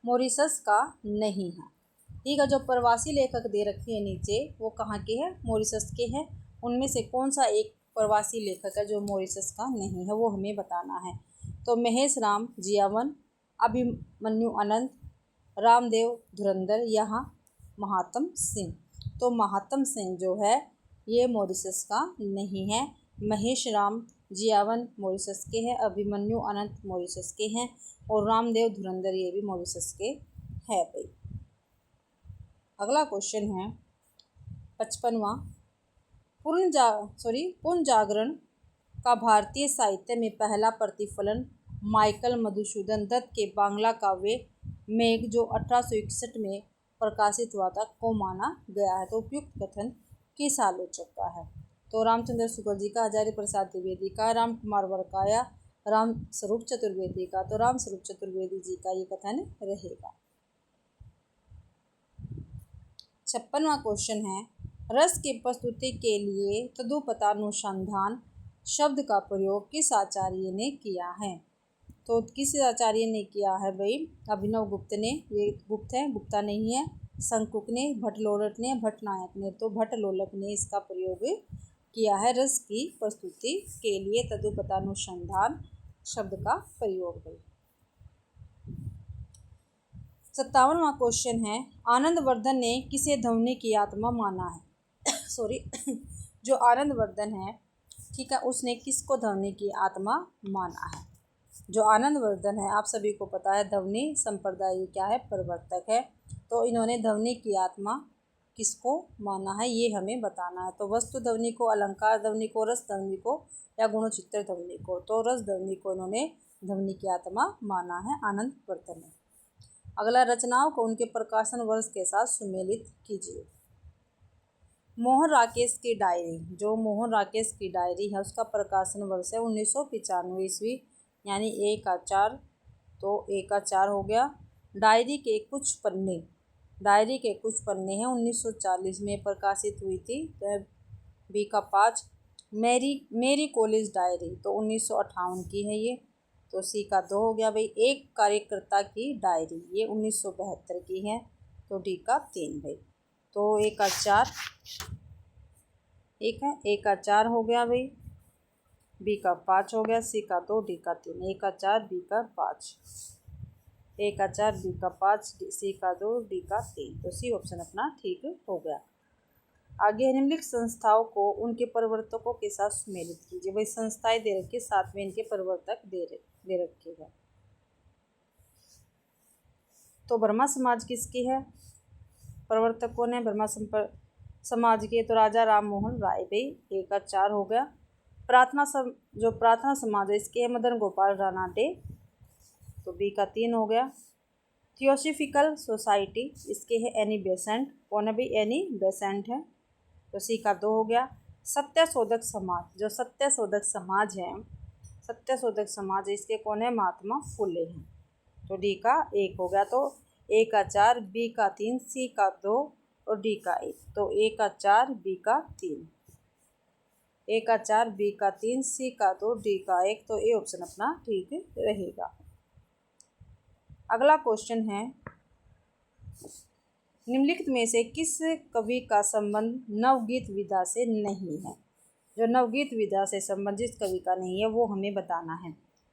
मॉरिशस का नहीं है? ठीक है, जो प्रवासी लेखक दे रखे हैं नीचे वो कहाँ के हैं? मॉरिशस के हैं। उनमें से कौन सा एक प्रवासी लेखक है जो मॉरिशस का नहीं है, वो हमें बताना है। तो महेश राम जियावन, अभिमन्यु अनंत, रामदेव धुरंधर, यहाँ महात्म सिंह? तो महात्म सिंह जो है ये मॉरिशस का नहीं है। महेश राम जियावन मॉरिशस के हैं, अभिमन्यु अनंत मॉरिशस के हैं और रामदेव धुरंधर ये भी मॉरिशस के है भाई। अगला क्वेश्चन है 55वां, पूर्ण जागरण का भारतीय साहित्य में पहला प्रतिफलन माइकल मधुसूदन दत्त के बांग्ला काव्य मेघ जो 1861 में प्रकाशित हुआ था को माना गया है। तो उपयुक्त कथन किस आलोचक का है? तो रामचंद्र शुक्ल जी का, हजारी प्रसाद द्विवेदी का, राम कुमार वर्का या राम स्वरूप चतुर्वेदी का? तो राम स्वरूप चतुर्वेदी जी का ये कथन रहेगा। 56वां क्वेश्चन है, रस की प्रस्तुति के लिए तदुपतानुसंधान शब्द का प्रयोग किस आचार्य ने किया है? तो किस आचार्य ने किया है भाई? अभिनव गुप्त ने, ये गुप्त है, गुप्ता नहीं है, शंकुक ने, भट्टलोलक ने, भट्टनायक ने? तो भट्टलोलक ने इसका प्रयोग किया है रस की प्रस्तुति के लिए तदुपतानुसंधान शब्द का प्रयोग भाई। 57वां क्वेश्चन है, आनंदवर्धन ने किसे ध्वनि की आत्मा माना है? जो आनंदवर्धन है, ठीक है, उसने किसको ध्वनि की आत्मा माना है? जो आनंदवर्धन है आप सभी को पता है ध्वनि संप्रदाय क्या है? प्रवर्तक है। तो इन्होंने ध्वनि की आत्मा किसको माना है ये हमें बताना है। तो वस्तु ध्वनि को, अलंकार ध्वनि को, रस ध्वनि को या गुणचित्र ध्वनि को? तो रस ध्वनि को इन्होंने ध्वनि की आत्मा माना है आनंदवर्धन ने। अगला, रचनाओं को उनके प्रकाशन वर्ष के साथ सुमेलित कीजिए। मोहन राकेश की डायरी, जो मोहन राकेश की डायरी है उसका प्रकाशन वर्ष है 1995 ईस्वी, यानी 1/4, तो 1/4 हो गया। डायरी के कुछ पन्ने हैं 1940 में प्रकाशित हुई थी, तो बी का 5। मेरी कॉलेज डायरी तो 1958 की है ये। तो सी का 2 हो गया भाई। एक कार्यकर्ता की डायरी, ये 1972 की है, तो डी का 3 भाई। तो ए का 4, एक है, ए का 4 हो गया भाई, बी का 5 हो गया, सी का 2, डी का 3। ए का 4, बी का 5, ए का 4, बी का 5, सी का 2, डी का 3। तो सी ऑप्शन अपना ठीक हो गया। आगे निम्नलिखित संस्थाओं को उनके प्रवर्तकों के साथ सुमेलित कीजिए। भाई संस्थाएं दे रखी, साथ में इनके प्रवर्तक दे रखे हैं। तो ब्रह्मा समाज किसकी है? प्रवर्तक कौन है ब्रह्मा समाज के? तो राजा राम मोहन राय भाई। ए का 4 हो गया। जो प्रार्थना समाज है इसके है मदन गोपाल रानाडे, तो बी का 3 हो गया। थियोसॉफिकल सोसाइटी इसके है एनी बेसेंट, कौन है भाई? एनी बेसेंट है, तो सी का 2 हो गया। सत्यशोधक समाज, जो सत्यशोधक समाज है, सत्यशोधक समाज इसके कौन है? महात्मा फुले हैं, तो डी का 1 हो गया। तो ए का 4, बी का 3, सी का 2 और डी का 1। तो ए का 4, बी का 3, ए का 4, बी का 3, सी का 2, डी का 1। तो ए ऑप्शन अपना ठीक रहेगा। अगला क्वेश्चन है, निम्नलिखित में से किस कवि का संबंध नवगीत विधा से नहीं है? जो नवगीत विधा से संबंधित कवि का नहीं है वो हमें बताना है।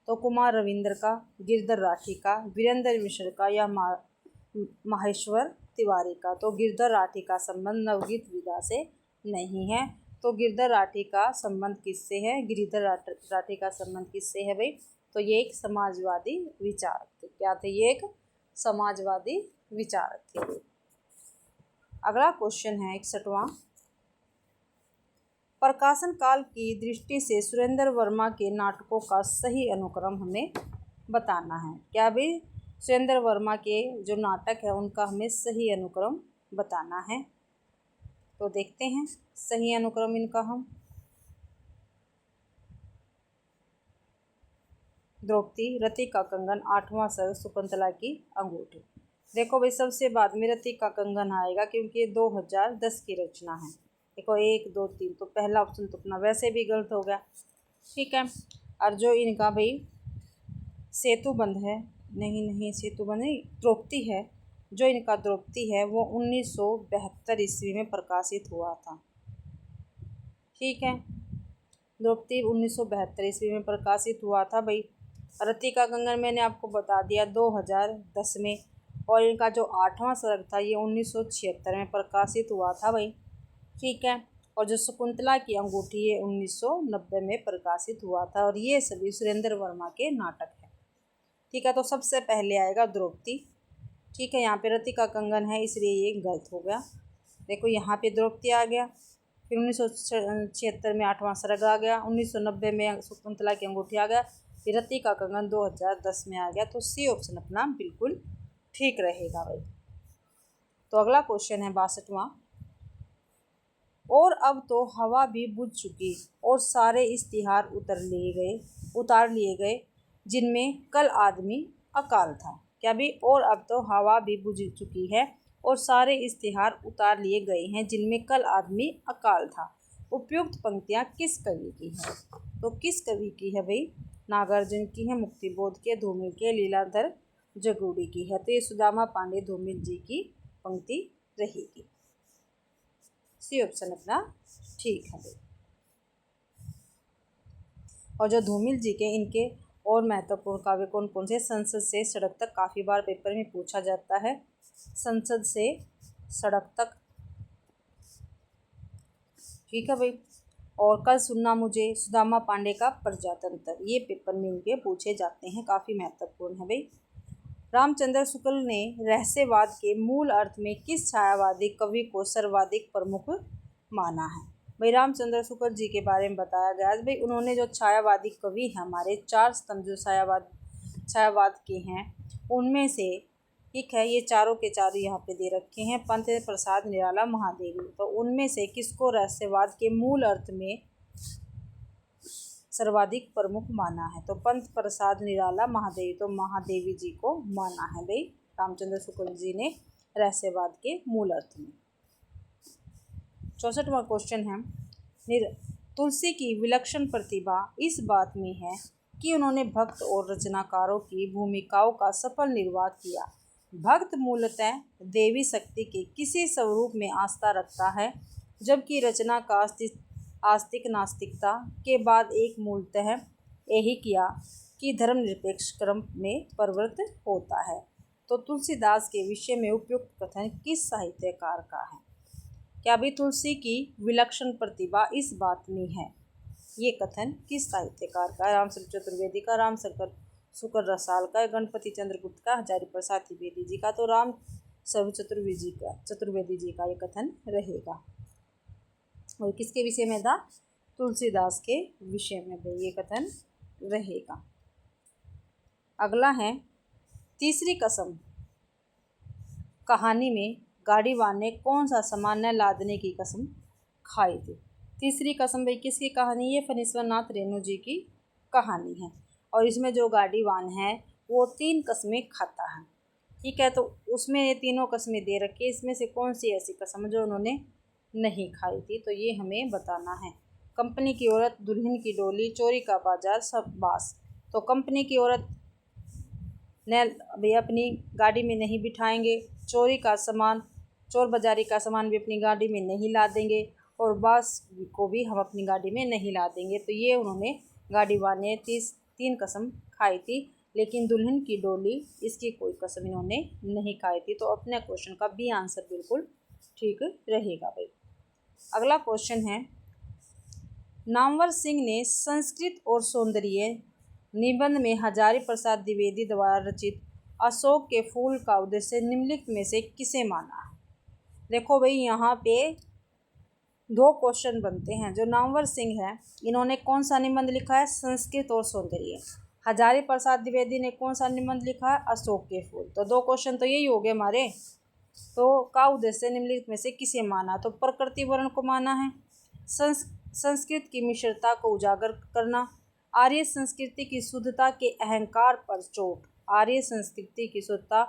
तो कुमार रविंद्र का, गिरधर राठी का, वीरेंद्र मिश्र का या माहेश्वर तिवारी का। तो गिरधर राठी का संबंध नवगीत विधा से नहीं है। तो गिरधर राठी का संबंध किससे है? गिरधर राठी का संबंध किससे है भाई? तो ये एक समाजवादी विचारक थे। क्या थे? ये एक समाजवादी विचारक थे। अगला क्वेश्चन है 61वां, प्रकाशन काल की दृष्टि से सुरेंद्र वर्मा के नाटकों का सही अनुक्रम हमें बताना है। क्या भाई? सुरेंद्र वर्मा के जो नाटक है उनका हमें सही अनुक्रम बताना है। तो देखते हैं सही अनुक्रम इनका हम। द्रौपदी, रति का कंगन, 8वां सर्ग, शकुंतला की अंगूठी। देखो भाई सबसे बाद में रति का कंगन आएगा क्योंकि ये 2010 की रचना है। देखो 1 2 3, तो पहला ऑप्शन तो अपना वैसे भी गलत हो गया, ठीक है। और जो इनका भाई सेतुबंध है, नहीं सेतुबंध नहीं, द्रौपदी है, जो इनका द्रौपदी है वो 1972 ईस्वी में प्रकाशित हुआ था, ठीक है। द्रौपदी 1972 ईस्वी में प्रकाशित हुआ था भाई। रति का कंगन मैंने आपको बता दिया 2010 में, और इनका जो 8वां सर्ग था ये 1976 में प्रकाशित हुआ था भाई, ठीक है। और जो शकुंतला की अंगूठी ये 1990 में प्रकाशित हुआ था, और ये सभी सुरेंद्र वर्मा के नाटक हैं, ठीक है। तो सबसे पहले आएगा द्रौपदी, ठीक है। यहाँ पे रति का कंगन है इसलिए ये गलत हो गया। देखो यहाँ पे द्रौपदी आ गया, फिर 1976 में 8वां सर्ग आ गया, 1990 में शकुंतला की अंगूठी आ गया, फिर रति का कंगन 2010 में आ गया। तो सी ऑप्शन अपना बिल्कुल ठीक रहेगा भाई। तो अगला क्वेश्चन है 62वां, और अब तो हवा भी बुझ चुकी और सारे इश्तिहार उतार लिए गए जिनमें कल आदमी अकाल था। क्या भी? और अब तो हवा भी बुझ चुकी है और सारे इश्तिहार उतार लिए गए हैं जिनमें कल आदमी अकाल था। उपयुक्त पंक्तियाँ किस कवि की है? तो किस कवि की है भाई? नागार्जुन की है, मुक्तिबोध के, धूमिल के, लीलाधर जगूड़ी की है। तो ये सुदामा पांडे धूमिल जी की पंक्ति रहेगी। सी ऑप्शन अपना ठीक है भाई। और जो धूमिल जी के इनके और महत्वपूर्ण काव्य कौन कौन से? संसद से सड़क तक, काफ़ी बार पेपर में पूछा जाता है, संसद से सड़क तक, ठीक है भाई। और कल सुनना मुझे, सुदामा पांडे का प्रजातंत्र, ये पेपर में इनके पूछे जाते हैं, काफ़ी महत्वपूर्ण है भाई। रामचंद्र शुक्ल ने रहस्यवाद के मूल अर्थ में किस छायावादी कवि को सर्वाधिक प्रमुख माना है? भाई रामचंद्र शुक्ल जी के बारे में बताया गया है भाई। उन्होंने जो छायावादी कवि हैं, हमारे 4 स्तंभ जो छायावाद के हैं उनमें से, ठीक है, ये चारों के चारों यहाँ पे दे रखे हैं, पंत प्रसाद, निराला, महादेवी। तो उनमें से किसको रहस्यवाद के मूल अर्थ में सर्वाधिक प्रमुख माना है? तो पंत प्रसाद, निराला, महादेवी। तो महादेवी जी को माना है भाई रामचंद्र शुक्ल जी ने रहस्यवाद के मूल अर्थ में। 64वां क्वेश्चन है, तुलसी की विलक्षण प्रतिभा इस बात में है कि उन्होंने भक्त और रचनाकारों की भूमिकाओं का सफल निर्वाह किया। भक्त मूलतः देवी शक्ति के किसी स्वरूप में आस्था रखता है, जबकि रचना का आस्तिक नास्तिकता के बाद एक मूलतः यही किया कि धर्मनिरपेक्ष क्रम में प्रवृत्त होता है। तो तुलसीदास के विषय में उपयुक्त कथन किस साहित्यकार का है? क्या भी तुलसी की विलक्षण प्रतिभा इस बात में है? ये कथन किस साहित्यकार का? रामशंकर चतुर्वेदी का, रामशंकर शुक्र रसाल का, गणपति चंद्रगुप्त का, हजारी प्रसाद द्विवेदी जी का। तो राम सर्व चतुर्वेदी जी का ये कथन रहेगा। और किसके विषय में था? तुलसीदास के विषय में भी ये कथन रहेगा। अगला है तीसरी कसम कहानी में गाड़ीवान ने कौन सा सामान न लादने की कसम खाई थी? तीसरी कसम भाई किसकी कहानी? ये फणीश्वर नाथ रेणु जी की कहानी है। और इसमें जो गाड़ीवान है वो 3 कस्में खाता है। ठीक है, तो उसमें ये तीनों कस्में दे रखी है, इसमें से कौन सी ऐसी कसम जो उन्होंने नहीं खाई थी? तो ये हमें बताना है। कंपनी की औरत, दुल्हन की डोली, चोरी का बाजार, सब बास। तो कंपनी की औरत ने भैया अपनी गाड़ी में नहीं बिठाएंगे, चोरी का सामान, चोर बाजारी का सामान भी अपनी गाड़ी में नहीं ला देंगे, और बास को भी हम अपनी गाड़ी में नहीं ला देंगे। तो ये उन्होंने गाड़ीवान ने 3 कसम खाई थी, लेकिन दुल्हन की डोली इसकी कोई कसम इन्होंने नहीं खाई थी। तो अपने क्वेश्चन का बी आंसर बिल्कुल ठीक रहेगा भाई। अगला क्वेश्चन है, नामवर सिंह ने संस्कृत और सौंदर्य निबंध में हजारी प्रसाद द्विवेदी द्वारा रचित अशोक के फूल का उद्देश्य निम्नलिखित में से किसे माना? देखो भाई, यहाँ पे 2 क्वेश्चन बनते हैं। जो नामवर सिंह है इन्होंने कौन सा निबंध लिखा है? संस्कृत और सौंदर्य। हजारी प्रसाद द्विवेदी ने कौन सा निबंध लिखा है? अशोक के फूल। तो 2 क्वेश्चन तो यही हो गए हमारे। तो का उद्देश्य निम्नलिखित में से किसे माना? तो प्रकृति वर्ण को माना है, संस्कृत की मिश्रता को उजागर करना, आर्य संस्कृति की शुद्धता के अहंकार पर चोट, आर्य संस्कृति की शुद्धता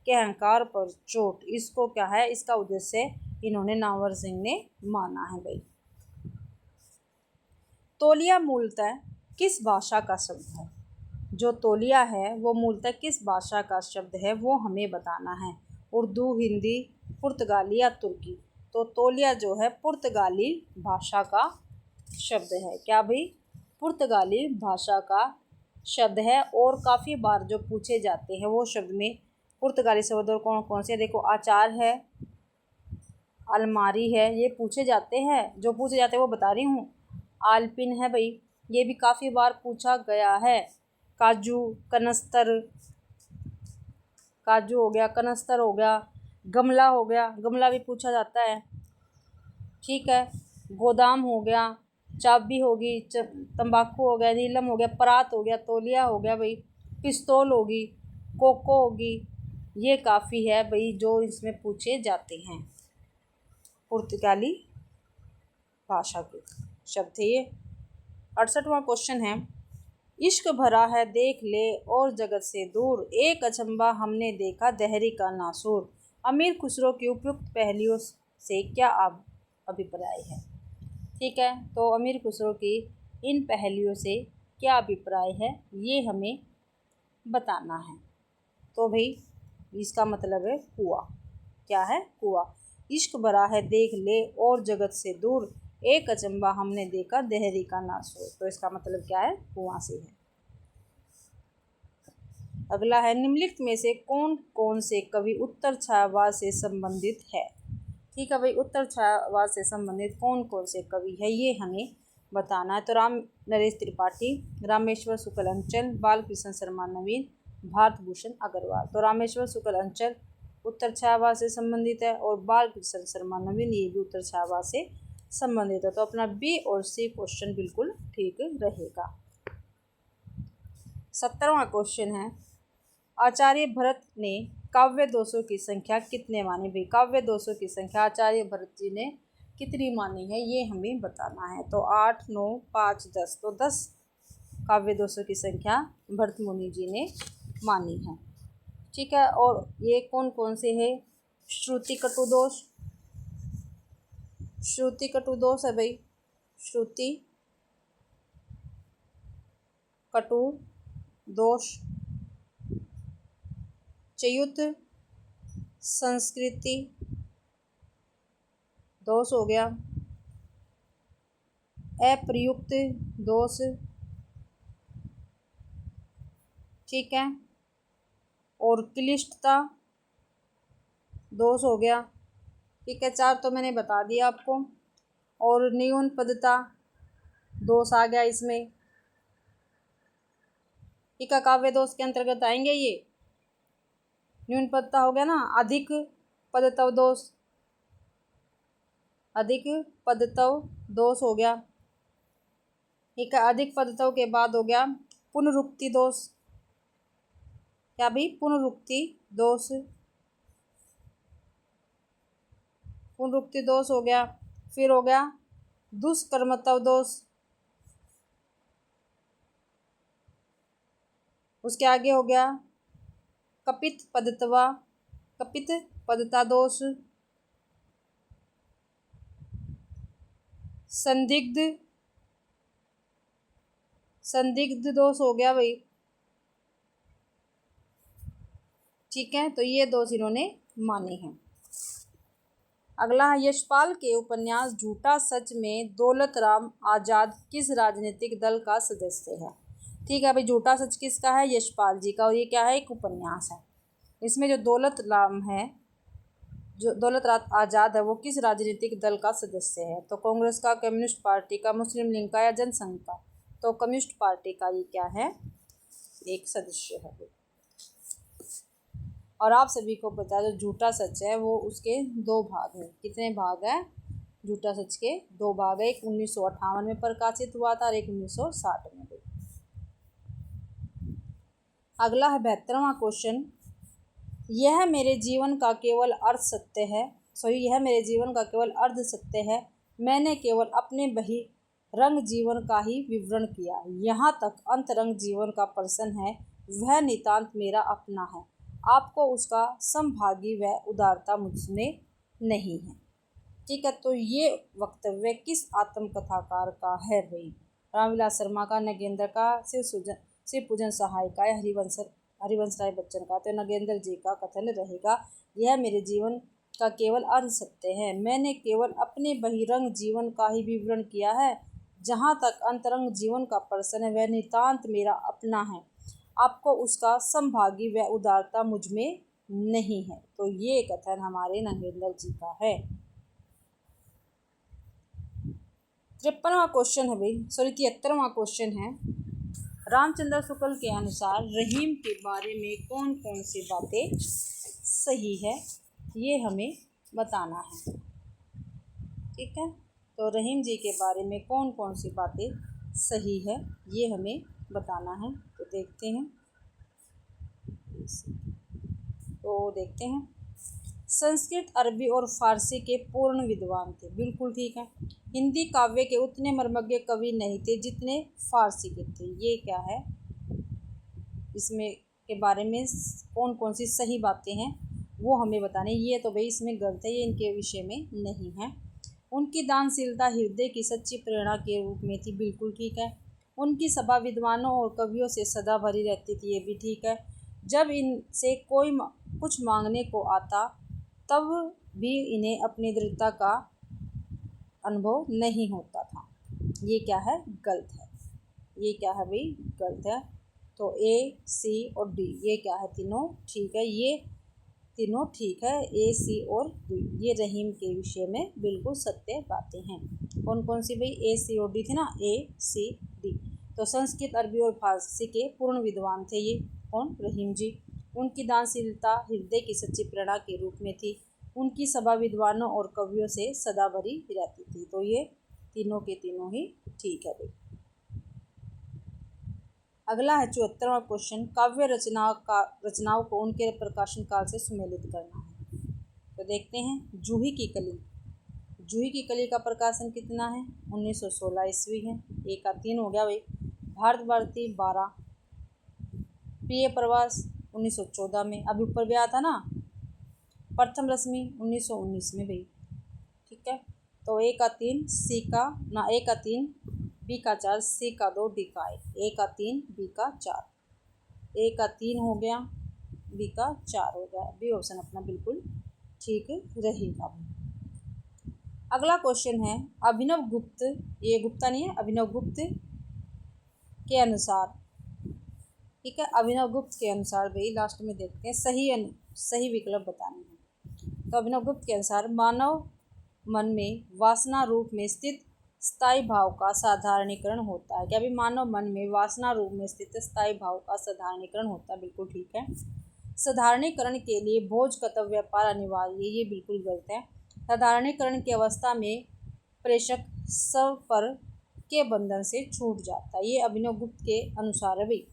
के अहंकार पर चोट, इसको क्या है? इसका उद्देश्य इन्होंने नामवर सिंह ने माना है भाई। तौलिया मूलतः किस भाषा का शब्द है? जो तौलिया है वो मूलतः किस भाषा का शब्द है वो हमें बताना है। उर्दू, हिंदी, पुर्तगाली या तुर्की? तो तौलिया जो है पुर्तगाली भाषा का शब्द है। क्या भाई? पुर्तगाली भाषा का शब्द है। और काफ़ी बार जो पूछे जाते हैं वो शब्द में पुर्तगाली शब्द और कौन कौन से? देखो, आचार है, अलमारी है, ये पूछे जाते हैं। जो पूछे जाते हैं वो बता रही हूँ। आलपिन है भाई, ये भी काफ़ी बार पूछा गया है। काजू, कनस्तर, काजू हो गया, कनस्तर हो गया, गमला हो गया, गमला भी पूछा जाता है। ठीक है, गोदाम हो गया, चाबी होगी, तंबाकू हो गया, नीलम हो गया, परात हो गया, तौलिया हो गया भाई, पिस्तौल होगी, कोको होगी। ये काफ़ी है भाई जो इसमें पूछे जाते हैं। पुर्तगाली भाषा के शब्द थे ये। 68वां क्वेश्चन है, इश्क भरा है देख ले और जगत से दूर, एक अचंबा हमने देखा दहरी का नासूर। अमीर खुसरो की उपयुक्त पहलियों से क्या अभिप्राय है? ठीक है, तो अमीर खुसरो की इन पहलियों से क्या अभिप्राय है ये हमें बताना है। तो भाई इसका मतलब है कुआं। क्या है? कुआं। इश्क भरा है देख ले और जगत से दूर, एक अचंबा हमने देखा दहरी का नासूर। तो इसका मतलब क्या है? कुआं से है। अगला है, निम्नलिखित में से कौन कौन से कवि उत्तर छायावाद से संबंधित है? ठीक है भाई, उत्तर छायावाद से संबंधित कौन कौन से कवि है ये हमें बताना है। तो राम नरेश त्रिपाठी, रामेश्वर शुक्ल अंचल, बालकृष्ण शर्मा नवीन, भारत भूषण अग्रवाल। तो रामेश्वर शुक्ल अंचल उत्तर छायावाद से संबंधित है, और बालकृष्ण शर्मा नवीन ये भी उत्तर छायावाद से संबंधित है। तो अपना बी और सी क्वेश्चन बिल्कुल ठीक रहेगा। 70वां क्वेश्चन है, आचार्य भरत ने काव्य दोषों की संख्या कितने मानी? भाई काव्य दोषों की संख्या आचार्य भरत जी ने कितनी मानी है ये हमें बताना है। तो 8, 9, 5, 10। तो 10 काव्य दोषों की संख्या भरत मुनि जी ने मानी है। ठीक है, और ये कौन कौन से है? श्रुति कटु दोष, श्रुति कटु दोष है भाई, श्रुति कटु, दोष, च्युत, संस्कृति, दोष हो गया, अप्रयुक्त, दोष, ठीक है, और क्लिष्टता, दोष हो गया, ठीक है। 4 तो मैंने बता दिया आपको। और न्यून पदता, दोष आ गया इसमें, ठीक है। काव्य दोष के अंतर्गत आएंगे ये। न्यून पदता हो गया ना, अधिक पदत्व दोष, अधिक पदत्व दोष हो गया, ठीक है। अधिक पदत्व के बाद हो गया पुनरुक्ति दोष, क्या भाई, पुनरुक्ति दोष, पुनरुक्ति दोष हो गया। फिर हो गया दुष्कर्मत्व दोष, उसके आगे हो गया कपित पदत्वा, कपित पदता दोष, संदिग्ध, संदिग्ध दोष हो गया भाई, ठीक है। तो ये दोष इन्होंने माने हैं। अगला है यशपाल के उपन्यास झूठा सच में दौलत राम आजाद किस राजनीतिक दल का सदस्य है, ठीक है भाई। झूठा सच किसका है, यशपाल जी का, और ये क्या है, एक उपन्यास है। इसमें जो दौलत राम है, जो दौलत राम आजाद है, वो किस राजनीतिक दल का सदस्य है, तो कांग्रेस का, कम्युनिस्ट पार्टी का, मुस्लिम लीग का या जनसंघ का, तो कम्युनिस्ट पार्टी का ये क्या है, एक सदस्य है। और आप सभी को पता है जो झूठा सच है वो उसके 2 भाग हैं। कितने भाग हैं, झूठा सच के 2 भाग है। एक 1958 में प्रकाशित हुआ था और एक 1960 में। अगला है 72वां क्वेश्चन, यह मेरे जीवन का केवल अर्ध सत्य है, यह मेरे जीवन का केवल अर्ध सत्य है, मैंने केवल अपने बहिरंग जीवन का ही विवरण किया, यहाँ तक अंतरंग जीवन का प्रश्न है, वह नितांत मेरा अपना है, आपको उसका संभागी व उदारता मुझमें नहीं है, ठीक है। तो ये वक्तव्य किस आत्मकथाकार का है भाई, रामविलास शर्मा का, नगेंद्र का, शिव पूजन सहाय का या हरिवंश राय बच्चन का, तो नगेंद्र जी का कथन रहेगा, यह मेरे जीवन का केवल अर्ध सत्य है, मैंने केवल अपने बहिरंग जीवन का ही विवरण किया है, जहाँ तक अंतरंग जीवन का प्रश्न है वह नितांत मेरा अपना है, आपको उसका संभागी व उदारता मुझमें नहीं है। तो ये कथन हमारे नगेंद्र जी का है। 53वां क्वेश्चन है भाई, 73वां क्वेश्चन है, रामचंद्र शुक्ल के अनुसार रहीम के बारे में कौन कौन सी बातें सही है, ये हमें बताना है, ठीक है। तो रहीम जी के बारे में कौन कौन सी बातें सही है ये हमें बताना है। तो देखते हैं, संस्कृत, अरबी और फारसी के पूर्ण विद्वान थे, बिल्कुल ठीक है। हिंदी काव्य के उतने मर्मज्ञ कवि नहीं थे जितने फारसी के थे, ये क्या है, इसमें के बारे में कौन कौन सी सही बातें हैं वो हमें बताने। ये तो भाई इसमें गलत है, ये इनके विषय में नहीं है। उनकी दानशीलता हृदय की सच्ची प्रेरणा के रूप में थी, बिल्कुल ठीक है। उनकी सभा विद्वानों और कवियों से सदा भरी रहती थी, ये भी ठीक है। जब इनसे कोई कुछ मांगने को आता तब भी इन्हें अपनी दृढ़ता का अनुभव नहीं होता था, ये क्या है, गलत है। ये क्या है भाई, गलत है। तो ए, सी और डी ये क्या है, तीनों ठीक है, ये तीनों ठीक है, ए, सी और डी ये रहीम के विषय में बिल्कुल सत्य बातें हैं। कौन कौन सी भाई, ए, सी और डी थी ना, ए, सी, डी। तो संस्कृत, अरबी और फारसी के पूर्ण विद्वान थे ये कौन, रहीम जी। उनकी दानशीलता हृदय की सच्ची प्रेरणा के रूप में थी। उनकी सभा विद्वानों और कवियों से सदा भरी रहती थी। तो ये तीनों के तीनों ही ठीक है भाई। अगला है 74वां क्वेश्चन, काव्य रचनाओं को उनके प्रकाशन काल से सुमेलित करना है। तो देखते हैं, जूही की कली, जूही की कली का प्रकाशन कितना है, 1916 ईस्वी है, एक का 3 हो गया भाई। भारत भारती 12, प्रिय प्रवास 1914 में, अभी ऊपर भी आया था ना, प्रथम रश्मि 1919 में भाई, ठीक है। तो ए का 3, सी का ना, ए का 3, बी का 4, सी का 2, डी का 1, ए का 3, बी का 4, ए का 3 हो गया, बी का 4 हो गया। बी ऑप्शन अपना बिल्कुल ठीक रहेगा। अगला क्वेश्चन है अभिनव गुप्त, ये गुप्ता नहीं है, अभिनव गुप्त के अनुसार, ठीक है, अभिनव गुप्त के अनुसार भाई लास्ट में देखते हैं सही विकल्प बताने हैं। तो अभिनव गुप्त के अनुसार मानव मन में वासना रूप में स्थित स्थायी भाव का साधारणीकरण होता है। क्या भी मानव मन में वासना रूप में स्थित स्थायी भाव का साधारणीकरण होता है, बिल्कुल ठीक है। साधारणीकरण के लिए भोज कतव व्यापार अनिवार्य, ये बिल्कुल गलत है। साधारणीकरण की अवस्था में प्रेषक स्वर के बंधन से छूट जाता है, ये अभिनव गुप्त के अनुसार है भाई,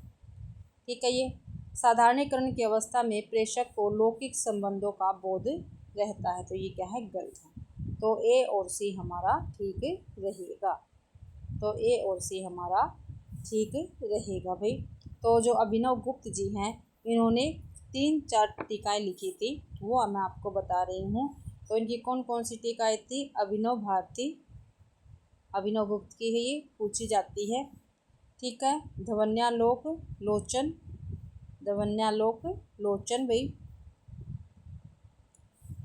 ठीक है। ये साधारणीकरण की अवस्था में प्रेषक को लौकिक संबंधों का बोध रहता है, तो ये क्या है, गलत है। तो ए और सी हमारा ठीक रहेगा, तो ए और सी हमारा ठीक रहेगा भाई। तो जो अभिनव गुप्त जी हैं इन्होंने 3-4 टीकाएँ लिखी थी, वो मैं आपको बता रही हूँ। तो इनकी कौन कौन सी टीकाएँ थी, अभिनव भारती, अभिनव गुप्त की है, ये पूछी जाती है, ठीक है। धवन्यालोक लोचन, धवन्यालोक लोचन भाई,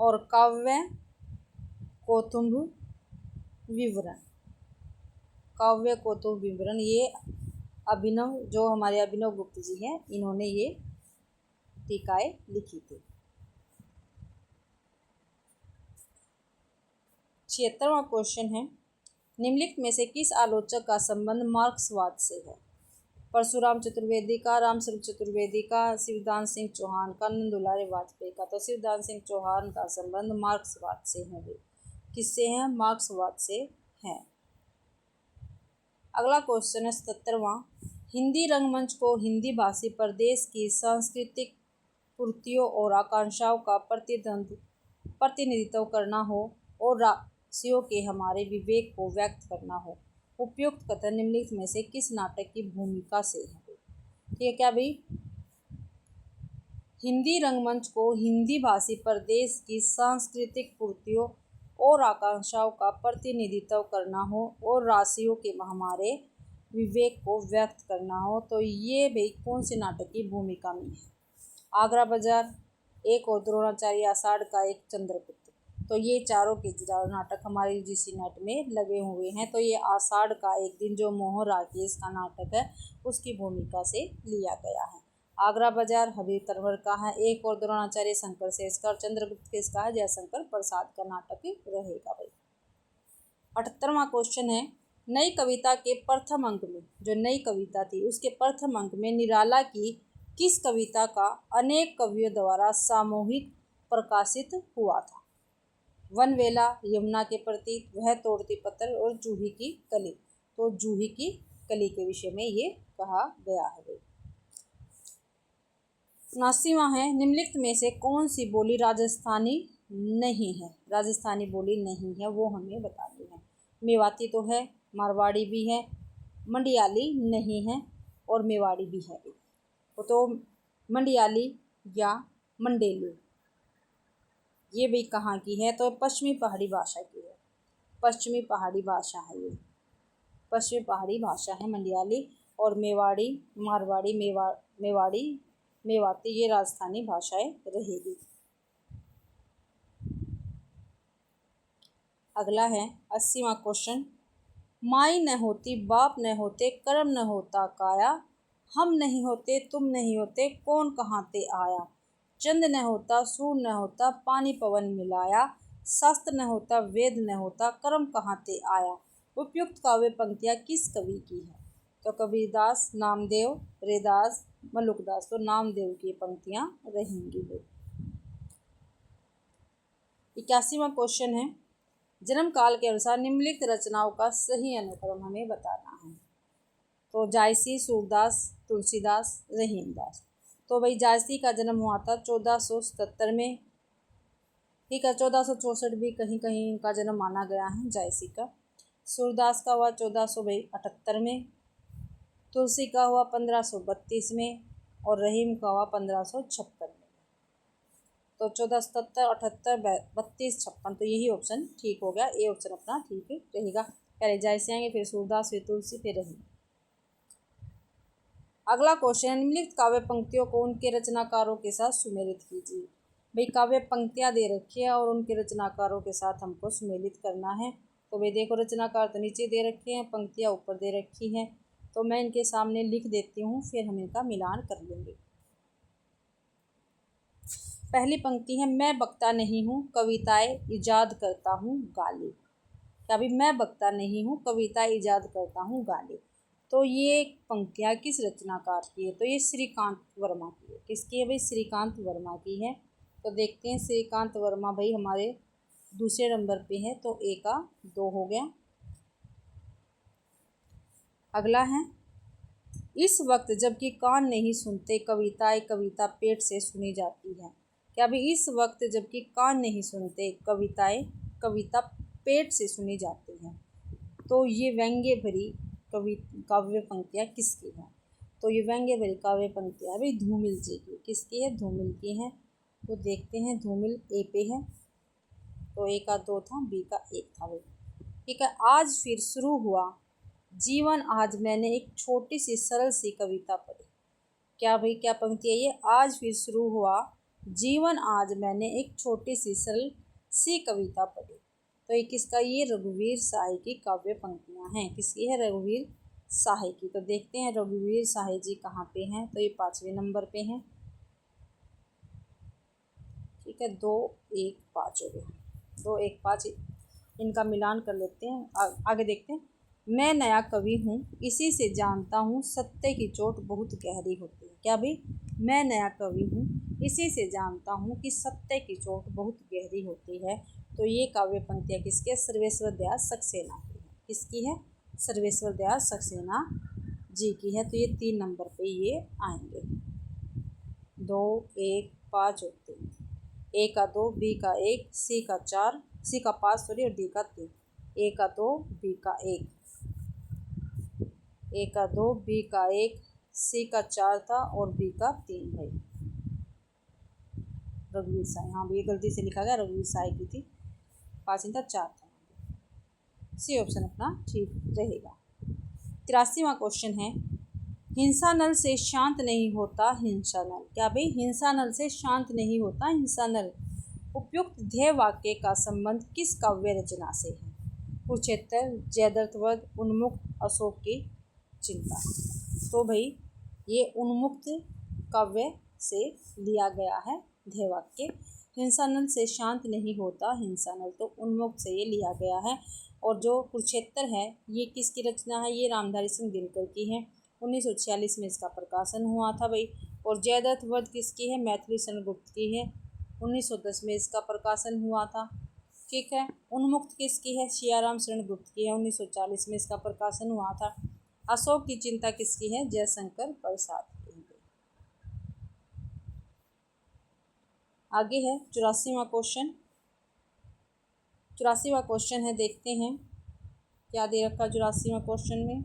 और काव्य कौतुंब विवरण, काव्य कौतुंब विवरण, ये अभिनव जो हमारे अभिनव गुप्त जी हैं इन्होंने ये टीकाएँ लिखी थी। 76वां क्वेश्चन है निम्नलिखित में से किस आलोचक का संबंध मार्क्सवाद से है। परशुराम चतुर्वेदी का, रामस्वरूप चतुर्वेदी का, शिवदान सिंह चौहान का, नंद दुलारे वाजपेयी का। तो शिवदान सिंह चौहान का संबंध मार्क्सवाद से है, किससे है, मार्क्सवाद से है। अगला क्वेश्चन है 77वां हिंदी रंगमंच को हिंदी भाषी प्रदेश की सांस्कृतिक पूर्तियों और आकांक्षाओं का प्रतिनिधित्व करना हो और राशियों के हमारे विवेक को व्यक्त करना हो, उपयुक्त कथन निम्नलिखित में से किस नाटक की भूमिका से है। ठीक है क्या भाई, हिंदी रंगमंच को हिंदी भाषी प्रदेश की सांस्कृतिक पूर्तियों और आकांक्षाओं का प्रतिनिधित्व करना हो और राशियों के हमारे विवेक को व्यक्त करना हो, तो ये भाई कौन से नाटक की भूमिका में है। आगरा बाजार, एक और द्रोणाचार्य, आषाढ़ का एक, चंद्रगुप्त। तो ये चारों के नाटक हमारे यूजीसी नेट में लगे हुए हैं। तो ये आषाढ़ का एक दिन जो मोहन राकेश का नाटक है उसकी भूमिका से लिया गया है। आगरा बाजार हबीब तरवर का है, एक और द्रोणाचार्य शंकर शेष का, और चंद्रगुप्त किसका है, जयशंकर प्रसाद का नाटक रहेगा भाई। 78वां क्वेश्चन है नई कविता के प्रथम अंक में, जो नई कविता थी उसके प्रथम अंक में निराला की किस कविता का अनेक कवियों द्वारा सामूहिक प्रकाशित हुआ था। वनवेला, यमुना के प्रति, वह तोड़ती पत्थर और जूही की कली। तो जूही की कली के विषय में ये कहा गया है। 79वां है निम्नलिखित में से कौन सी बोली राजस्थानी नहीं है। राजस्थानी बोली नहीं है वो हमें बतानी है। मेवाती तो है, मारवाड़ी भी है, मंडियाली नहीं है और मेवाड़ी भी है। तो मंडियाली या मंडेली ये भी कहाँ की है, तो पश्चिमी पहाड़ी भाषा की है, पश्चिमी पहाड़ी भाषा है ये, पश्चिमी पहाड़ी भाषा है मंडियाली। और मेवाड़ी, मारवाड़ी, मेवाड़ी, मेवाती ये राजस्थानी भाषाएं रहेगी। अगला है 80वां क्वेश्चन माई न होती बाप न होते कर्म न होता काया, हम नहीं होते तुम नहीं होते कौन कहाँ ते आया, चंद न होता सूर्य न होता पानी पवन मिलाया, शास्त्र न होता वेद न होता कर्म कहाँ ते आया। उपयुक्त काव्य पंक्तियाँ किस कवि की है। तो कबीरदास, नामदेव, रेदास, मलुकदास। तो नामदेव की पंक्तियाँ रहेंगी। 81वां क्वेश्चन है जन्म काल के अनुसार निम्नलिखित रचनाओं का सही अनुक्रम हमें बताना है। तो जायसी, सूरदास, तुलसीदास, रहीमदास। तो भाई जायसी का जन्म हुआ था 1477 में, ठीक है। 1464 भी कहीं कहीं इनका जन्म माना गया है जायसी का। सूरदास का हुआ 1478 में, तुलसी का हुआ 1532 में और रहीम का हुआ 1556 में। तो 1477, 78, 32, 56, तो यही ऑप्शन ठीक हो गया, ए ऑप्शन अपना ठीक रहेगा। पहले जाय से आएंगे, फिर सूरदास, फिर तुलसी, फिर रही। अगला क्वेश्चन, निम्नलिखित काव्य पंक्तियों को उनके रचनाकारों के साथ सुमेलित कीजिए। भाई काव्य पंक्तियां दे रखी है और उनके रचनाकारों के साथ हमको सुमेलित करना है। तो भाई देखो, रचनाकार तो नीचे दे रखे हैं, पंक्तियां ऊपर दे रखी हैं, तो मैं इनके सामने लिख देती हूँ, फिर हम इनका मिलान कर लेंगे। पहली पंक्ति है, मैं बकता नहीं हूँ, कविताएं इजाद करता हूँ गाली। क्या भाई, मैं बकता नहीं हूँ, कविता इजाद करता हूँ गाली। तो ये पंक्तियाँ किस रचनाकार की है? तो ये श्रीकांत वर्मा की है। किसकी है भाई? श्रीकांत वर्मा की है। तो देखते हैं, श्रीकांत वर्मा भाई हमारे दूसरे नंबर पे है, तो ए का 2 हो गया। अगला है, इस वक्त जबकि कान नहीं सुनते, कविताएं कविता पेट से सुनी जाती है। क्या भाई, इस वक्त जबकि कान नहीं सुनते, कविताएं कविता पेट से सुनी जाती हैं। तो ये व्यंग्य भरी काव्य पंक्तियाँ किसकी हैं? तो ये व्यंग्य भरी काव्य पंक्तियाँ भाई धूमिल जी की। किसकी है? धूमिल की है। तो देखते हैं, धूमिल ए पे है, तो ए का 2 था, बी का 1 था भाई। ठीक है, आज फिर शुरू हुआ जीवन, आज मैंने एक छोटी सी सरल सी कविता पढ़ी। क्या भाई, क्या पंक्ति है ये? आज फिर शुरू हुआ जीवन, आज मैंने एक छोटी सी सरल सी कविता पढ़ी। तो ये किसका? ये रघुवीर साय की काव्य पंक्तियां हैं। किसकी है? रघुवीर साय की। तो देखते हैं रघुवीर साय जी कहाँ पे हैं। तो ये 5वें नंबर पे हैं। ठीक है, 2 1 5 हो गया, 2 1 5, इनका मिलान कर लेते हैं। आगे देखते हैं, मैं नया कवि हूँ, इसी से जानता हूँ सत्य की चोट बहुत गहरी होती है। क्या भाई? मैं नया कवि हूँ, इसी से जानता हूँ कि सत्य की चोट बहुत गहरी होती है। तो ये काव्य पंक्तियाँ किसकी है? सर्वेश्वर दयाल सक्सेना की है। किसकी है? सर्वेश्वर दयाल सक्सेना जी की है। तो ये 3 नंबर पे ये आएंगे। 2 1 5 और 3, ए का 2, बी का 1, सी का 4, सी का 5 सॉरी, और डी का 3। ए का 2, बी का 1, ए का 2, बी का 1, सी का 4 था और बी का 3 भाई। रघुवीर साय, हाँ ये गलती से लिखा गया, रघुवीर साय की थी। 5 था, 4 था। सी ऑप्शन अपना ठीक रहेगा। 83वां क्वेश्चन है, हिंसा नल से शांत नहीं होता हिंसा नल। क्या भाई? हिंसा नल से शांत नहीं होता हिंसा नल। उपयुक्त ध्येय वाक्य का संबंध किस काव्य रचना से है? कुरुक्षेत्र, जयद्रथवध, उन्मुक्त, अशोक की चिंता। तो भाई ये उन्मुक्त काव्य से लिया गया है ध्येय वाक्य। हिंसा नल से शांत नहीं होता हिंसा नल, तो उन्मुक्त से ये लिया गया है। और जो कुरुक्षेत्र है ये किसकी रचना है? ये रामधारी सिंह दिनकर की है। 1946 में इसका प्रकाशन हुआ था भाई। और जयद्रथ वध किसकी है? मैथिली शरण गुप्त की है। 1910 में इसका प्रकाशन हुआ था। ठीक है, उन्मुक्त किसकी है? सियाराम शरण गुप्त की है। 1940 में इसका प्रकाशन हुआ था। अशोक की चिंता किसकी है? जयशंकर प्रसाद की है। आगे है 84वां क्वेश्चन। 84वां क्वेश्चन है, देखते हैं क्या दे रखा 84वां क्वेश्चन में।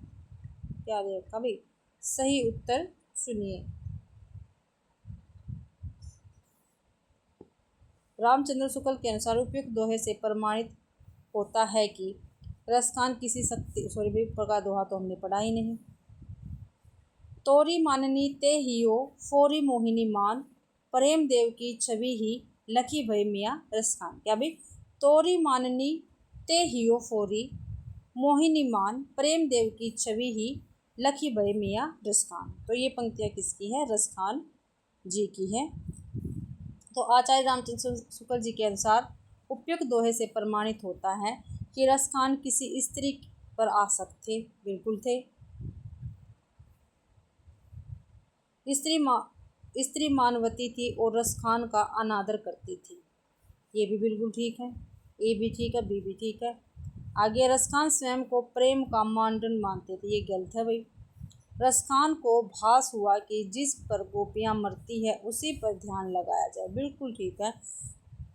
क्या दे रखा भाई? सही उत्तर सुनिए। रामचंद्र शुक्ल के अनुसार उपयुक्त दोहे से प्रमाणित होता है कि रसखान किसी शक्ति, सॉरी भाई प्रकार दोहा तो हमने पढ़ा ही नहीं। तोरी माननी ते हियो, फोरी मोहिनी मान, प्रेम देव की छवि ही लखी भय मिया रसखान। क्या भाई? तोरी माननी ते हियो फोरी मोहिनी मान, प्रेम देव की छवि ही लखी भय मिया रसखान। तो ये पंक्तियाँ किसकी है? रसखान जी की है। तो आचार्य रामचंद्र शुक्ल जी के अनुसार उपयुक्त दोहे से प्रमाणित होता है कि रसखान किसी स्त्री पर आसक्त थे। बिल्कुल थे। स्त्री मानवती थी और रसखान का अनादर करती थी। ये भी बिल्कुल ठीक है। ए भी ठीक है, बी भी ठीक है। आगे, रसखान स्वयं को प्रेम का मानदंड मानते थे। ये गलत है भाई। रसखान को भास हुआ कि जिस पर गोपियाँ मरती है उसी पर ध्यान लगाया जाए। बिल्कुल ठीक है।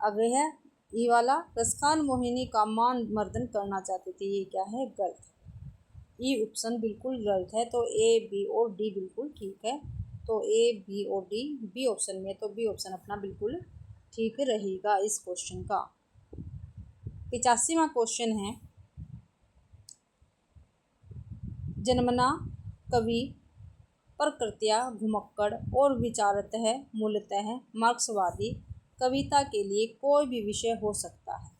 आगे है ये वाला, रसखान मोहिनी का मान मर्दन करना चाहते थे। ये क्या है? गलत है। ई ऑप्शन बिल्कुल गलत है। तो ए बी और डी बिल्कुल ठीक है। तो ए बी और डी बी ऑप्शन में, तो बी ऑप्शन अपना बिल्कुल ठीक रहेगा इस क्वेश्चन का। 85वां क्वेश्चन है, जन्मना कवि प्रकृत्या घुमक्कड़ और विचारतः मूलतः मार्क्सवादी। कविता के लिए कोई भी विषय हो सकता है।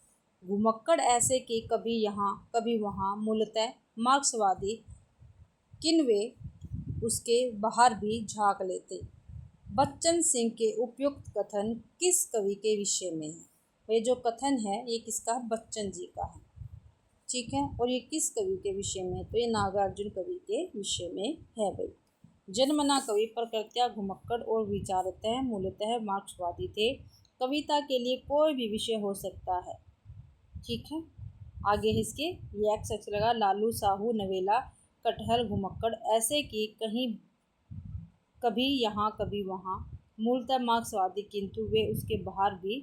घुमक्कड़ ऐसे कि कभी यहाँ कभी वहाँ, मूलतः मार्क्सवादी। किन्वे उसके बाहर भी झांक लेते। बच्चन सिंह के उपयुक्त कथन किस कवि के विषय में है? ये जो कथन है ये किसका? बच्चन जी का है। ठीक है, और ये किस कवि के विषय में? तो ये नागार्जुन कवि के विषय में है भाई। जन्मना कवि प्रकृत्या घुमक्कड़ और विचारतः मूलतः मार्क्सवादी थे। कविता के लिए कोई भी विषय हो सकता है। ठीक है, आगे इसके ये एक्स लगा। लालू साहू नवेला कटहल घुमक्कड़ ऐसे कि कहीं कभी यहाँ कभी वहाँ, मूलतः मार्क्सवादी, किंतु वे उसके बाहर भी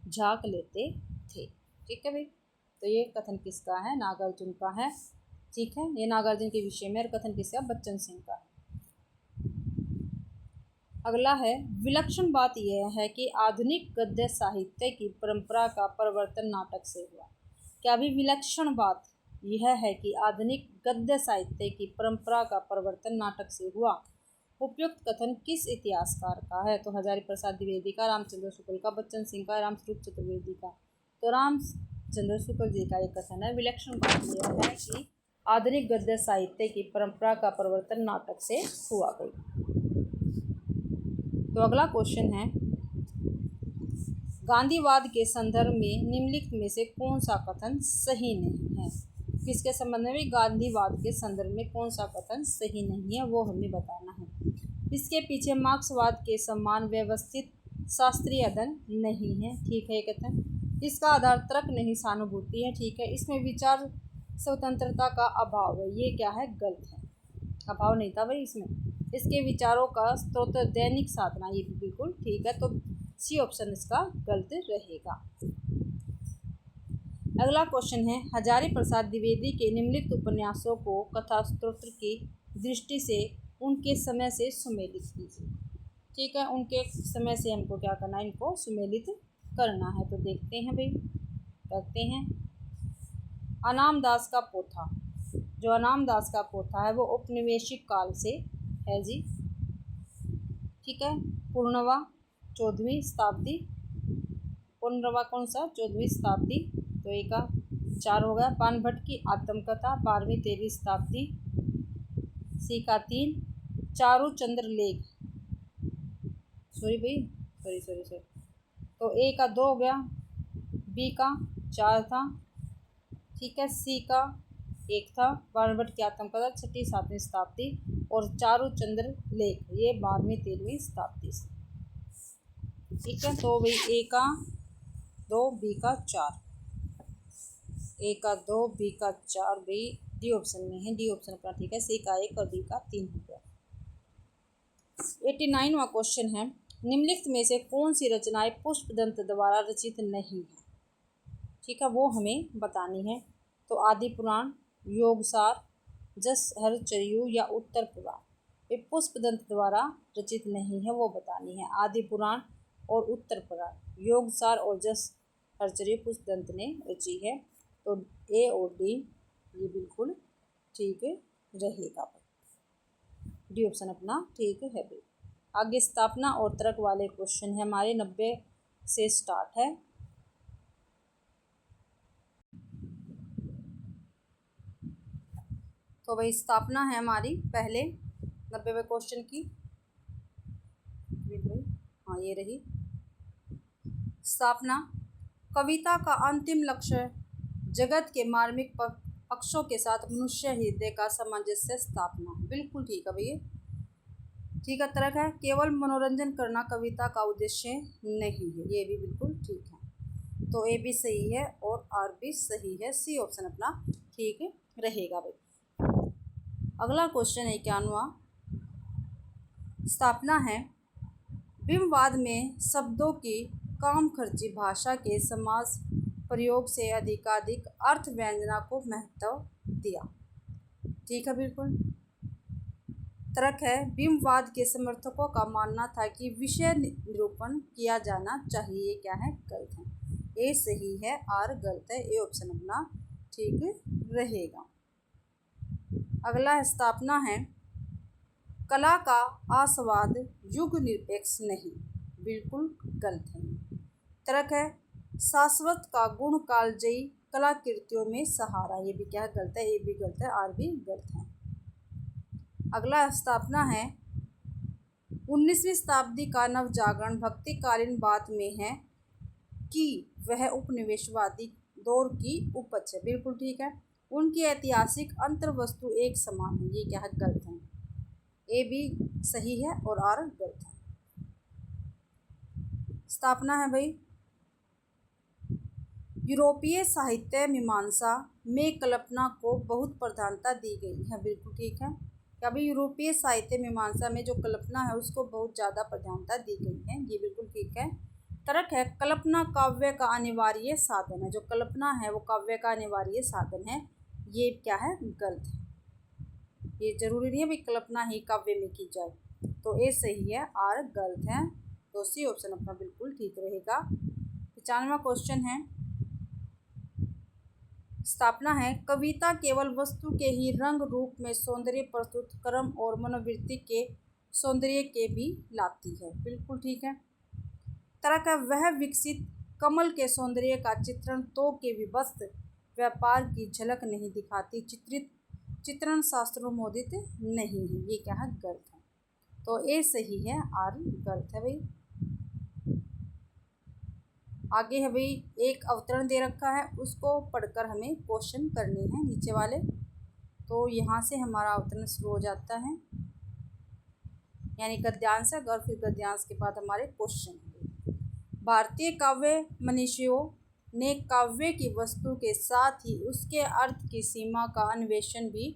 झांक लेते थे। ठीक है भाई, तो ये कथन किसका है? नागार्जुन का है। ठीक है, ये नागार्जुन के विषय में। और कथन किसका? बच्चन सिंह का है। अगला है, विलक्षण बात यह है कि आधुनिक गद्य साहित्य की परंपरा का परिवर्तन नाटक से हुआ। क्या भी विलक्षण बात यह है कि आधुनिक गद्य साहित्य की परंपरा का परिवर्तन नाटक से हुआ। उपयुक्त कथन किस इतिहासकार का है? तो हजारी प्रसाद द्विवेदी का, रामचंद्र शुक्ल का, बच्चन सिंह का, रामस्वरूप चतुर्वेदी का। तो रामचंद्र शुक्ल जी का ये कथन है। विलक्षण बात यह है कि आधुनिक गद्य साहित्य की परंपरा का परिवर्तन नाटक से हुआ गई। तो अगला क्वेश्चन है, गांधीवाद के संदर्भ में निम्नलिखित में से कौन सा कथन सही नहीं है? किसके संबंध में? गांधीवाद के संदर्भ में कौन सा कथन सही नहीं है वो हमें बताना है। इसके पीछे मार्क्सवाद के समान व्यवस्थित शास्त्रीय अध्ययन नहीं है। ठीक है, कथन। इसका आधार तर्क नहीं सहानुभूति है। ठीक है, इसमें विचार स्वतंत्रता का अभाव है। ये क्या है? गलत है। अभाव नहीं था भाई इसमें। इसके विचारों का स्रोत दैनिक साधना, ये भी बिल्कुल ठीक है। तो सी ऑप्शन इसका गलत रहेगा। अगला क्वेश्चन है, हजारी प्रसाद द्विवेदी के निम्नलिखित उपन्यासों को कथा स्रोत की दृष्टि से उनके समय से सुमेलित कीजिए। ठीक है, उनके समय से हमको क्या करना है? इनको सुमेलित करना है। तो देखते हैं भाई, करते हैं। अनामदास का पोथा, जो अनामदास का पोथा है वो औपनिवेशिक काल से है जी। ठीक है, पूर्णवा 14वीं शताब्दी। पूर्णवा कौन सा? 14वीं शताब्दी। तो एक का 4 हो गया। पानभट्ट की आत्मकथा 12वीं 13वीं शताब्दी। सी का 3। चारूचंद्र लेख, सॉरी भाई, सॉरी। तो ए का 2 हो गया, बी का 4 था। ठीक है, सी का 1 था। पानभट्ट की आत्मकथा 6वीं 7वीं शताब्दी और चारूचंद्र लेख ये 12वीं 13वीं शताब्दी से। ठीक है, तो भाई ए का 2, बी का 4। ए का 2, बी का 4 भाई डी ऑप्शन में है। डी ऑप्शन अपना ठीक है। सी का 1 और बी का 3 हो गया। 89वां क्वेश्चन है, निम्नलिखित में से कौन सी रचनाएं पुष्पदंत द्वारा रचित नहीं है? ठीक है, वो हमें बतानी है। तो आदि पुराण, योगसार, जसहरचर्यु या उत्तर पुराण, ये पुष्पदंत द्वारा रचित नहीं है, वो बतानी है। आदि पुराण और उत्तर पुराण, योगसार और जसहरचर्यु पुष्पदंत ने रची है। तो ए और डी ये बिल्कुल ठीक रहेगा। डी ऑप्शन अपना ठीक है भाई। आगे स्थापना और तर्क वाले क्वेश्चन है हमारे। 90 से स्टार्ट है। तो भाई स्थापना है हमारी पहले 90वें क्वेश्चन की। हाँ, ये रही स्थापना। कविता का अंतिम लक्ष्य जगत के मार्मिक पक्षों के साथ मनुष्य हृदय का सामंजस्य स्थापना। बिल्कुल ठीक है भैया। ठीक है, तर्क है, केवल मनोरंजन करना कविता का उद्देश्य नहीं है। ये भी बिल्कुल ठीक है। तो ए भी सही है और आर भी सही है। सी ऑप्शन अपना ठीक रहेगा भाई। अगला क्वेश्चन है 91वां। स्थापना है, बिंबवाद में शब्दों की काम खर्ची भाषा के समास प्रयोग से अधिकाधिक अर्थ व्यंजना को महत्व दिया। ठीक है, बिल्कुल तर्क है, बिंबवाद के समर्थकों का मानना था कि विषय निरूपण किया जाना चाहिए। क्या है? गलत है। ए सही है, आर गलत है। ए ऑप्शन अपना ठीक रहेगा। अगला स्थापना है कला का आस्वाद युग निरपेक्ष नहीं, बिल्कुल गलत है। तर्क है शाश्वत का गुण कालजयी कलाकृतियों में सहारा, ये भी क्या है, गलत है, ए भी गलत है, आर भी गलत है। अगला स्थापना है 19वीं शताब्दी का नवजागरण भक्तिकालीन बात में है कि वह उपनिवेशवादी दौर की उपज है, बिल्कुल ठीक है। उनकी ऐतिहासिक अंतर्वस्तु एक समान है, ये क्या है, गलत है, ए भी सही है और आर गलत है। स्थापना है भाई यूरोपीय साहित्य मीमांसा में कल्पना को बहुत प्रधानता दी गई है, बिल्कुल ठीक है। अभी यूरोपीय साहित्य मीमांसा में जो कल्पना है उसको बहुत ज़्यादा प्रधानता दी गई है, ये बिल्कुल ठीक है। तर्क है कल्पना काव्य का अनिवार्य साधन है, जो कल्पना है वो काव्य का अनिवार्य साधन है, ये क्या है, गलत है। ये जरूरी नहीं है भाई कल्पना ही काव्य में की जाए, तो ए सही है, आर गलत है, तो सी ऑप्शन अपना बिल्कुल ठीक रहेगा। 95वां क्वेश्चन है स्थापना है कविता केवल वस्तु के ही रंग रूप में सौंदर्य प्रस्तुत क्रम और मनोवृत्ति के सौंदर्य के भी लाती है, बिल्कुल ठीक है। तरह का वह विकसित कमल के सौंदर्य का चित्रण तो के विवस्त व्यापार की झलक नहीं दिखाती, चित्रण शास्त्रोमोदित नहीं है, ये क्या है, गलत है, तो ए सही है, आर गलत है भाई। आगे है भाई एक अवतरण दे रखा है, उसको पढ़कर हमें क्वेश्चन करने हैं नीचे वाले, तो यहाँ से हमारा अवतरण शुरू हो जाता है, यानी गद्यांश है और फिर गद्यांश के बाद हमारे क्वेश्चन हैं। भारतीय काव्य मनीषियों ने काव्य की वस्तु के साथ ही उसके अर्थ की सीमा का अन्वेषण भी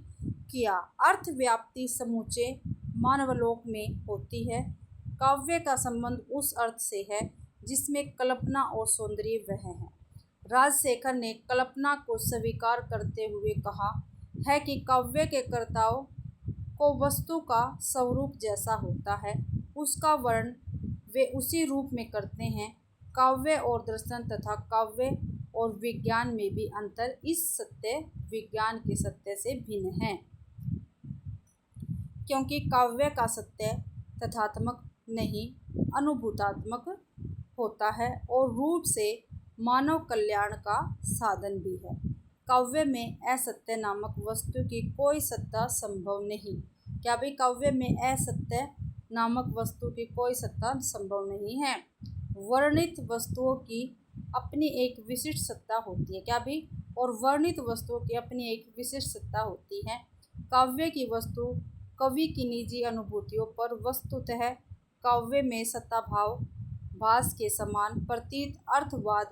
किया। अर्थ व्याप्ति समूचे मानवलोक में होती है। काव्य का संबंध उस अर्थ से है जिसमें कल्पना और सौंदर्य वह है। राजशेखर ने कल्पना को स्वीकार करते हुए कहा है कि काव्य के कर्ताओं को वस्तु का स्वरूप जैसा होता है उसका वर्ण वे उसी रूप में करते हैं। काव्य और दर्शन तथा काव्य और विज्ञान में भी अंतर इस सत्य विज्ञान के सत्य से भिन्न है, क्योंकि काव्य का सत्य तथात्मक नहीं अनुभूतात्मक होता है और रूप से मानव कल्याण का साधन भी है। काव्य में असत्य नामक वस्तु की कोई सत्ता संभव नहीं। क्या भाई, काव्य में असत्य नामक वस्तु की कोई सत्ता संभव नहीं है। वर्णित वस्तुओं की अपनी एक विशिष्ट सत्ता होती है। क्या भाई, और वर्णित वस्तुओं की अपनी एक विशिष्ट सत्ता होती है। काव्य की वस्तु कवि की निजी अनुभूतियों पर वस्तुतः काव्य में सत्ता भाव भास के समान प्रतीत अर्थवाद